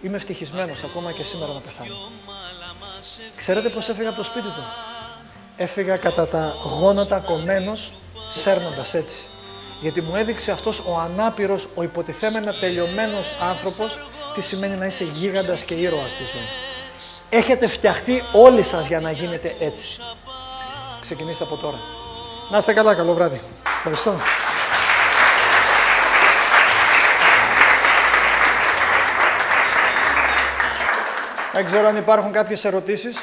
S1: Είμαι ευτυχισμένος ακόμα και σήμερα να πεθάνω. Ξέρετε πώς έφυγα από το σπίτι του? Έφυγα κατά τα γόνατα κομμένος, σέρνοντας έτσι. Γιατί μου έδειξε αυτός ο ανάπηρος, ο υποτιθέμενα τελειωμένος άνθρωπος, τι σημαίνει να είσαι γίγαντας και ήρωας στη ζωή. Έχετε φτιαχτεί όλοι σας για να γίνετε έτσι. Ξεκινήστε από τώρα. Να είστε καλά, καλό βράδυ. Ευχαριστώ. Δεν ξέρω αν υπάρχουν κάποιες ερωτήσεις.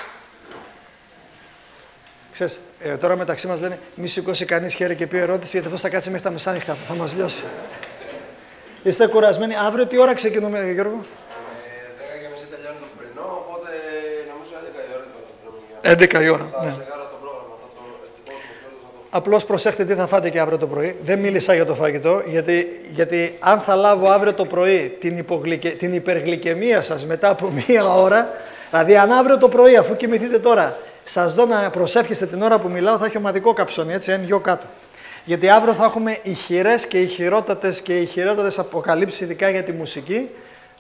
S1: Ξέρεις, τώρα μεταξύ μας λένε μη σηκώσει κανείς χέρι και πει ερώτηση, γιατί αυτός θα κάτσει μέχρι τα μεσάνυχτα, θα μας λιώσει. Είστε κουρασμένοι. Αύριο τι ώρα ξεκινούμε, Γιώργο?
S4: 10:30 τελειώνει το πρωινό, οπότε νομίζω 11 η ώρα το πρωί.
S1: 11 η ώρα,
S4: Θα
S1: ναι.
S4: τσεκάρω το πρόγραμμα, θα το ετοιμάσουμε κιόλας.
S1: Απλώς προσέχτε τι θα φάτε και αύριο το πρωί. Δεν μίλησα για το φαγητό, γιατί αν θα λάβω αύριο το πρωί την υπεργλυκαιμία σας μετά από μία ώρα, δηλαδή αν αύριο το πρωί, αφού κοιμηθείτε τώρα, σας δω να προσεύχεστε την ώρα που μιλάω, θα έχει ομαδικό καψόνι, έτσι, 1 γιο κάτω. Γιατί αύριο θα έχουμε ηχηρές και ηχηρότατες αποκαλύψεις, ειδικά για τη μουσική.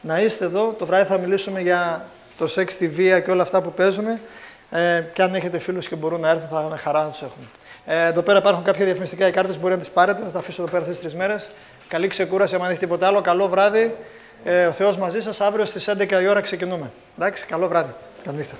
S1: Να είστε εδώ, το βράδυ θα μιλήσουμε για το σεξ, τη βία και όλα αυτά που παίζουν. Και αν έχετε φίλους και μπορούν να έρθουν, θα είναι χαρά να τους έχουμε. Εδώ πέρα υπάρχουν κάποια διαφημιστικά οι κάρτες, μπορεί να τις πάρετε, θα τα αφήσω εδώ πέρα αυτές τις 3 μέρες. Καλή ξεκούραση, αν δεν έχει τίποτα άλλο. Καλό βράδυ. Ο Θεός μαζί σας. Αύριο στις 11 η ώρα ξεκινούμε. Εντάξει, καλό βράδυ. Καλή νύχτα.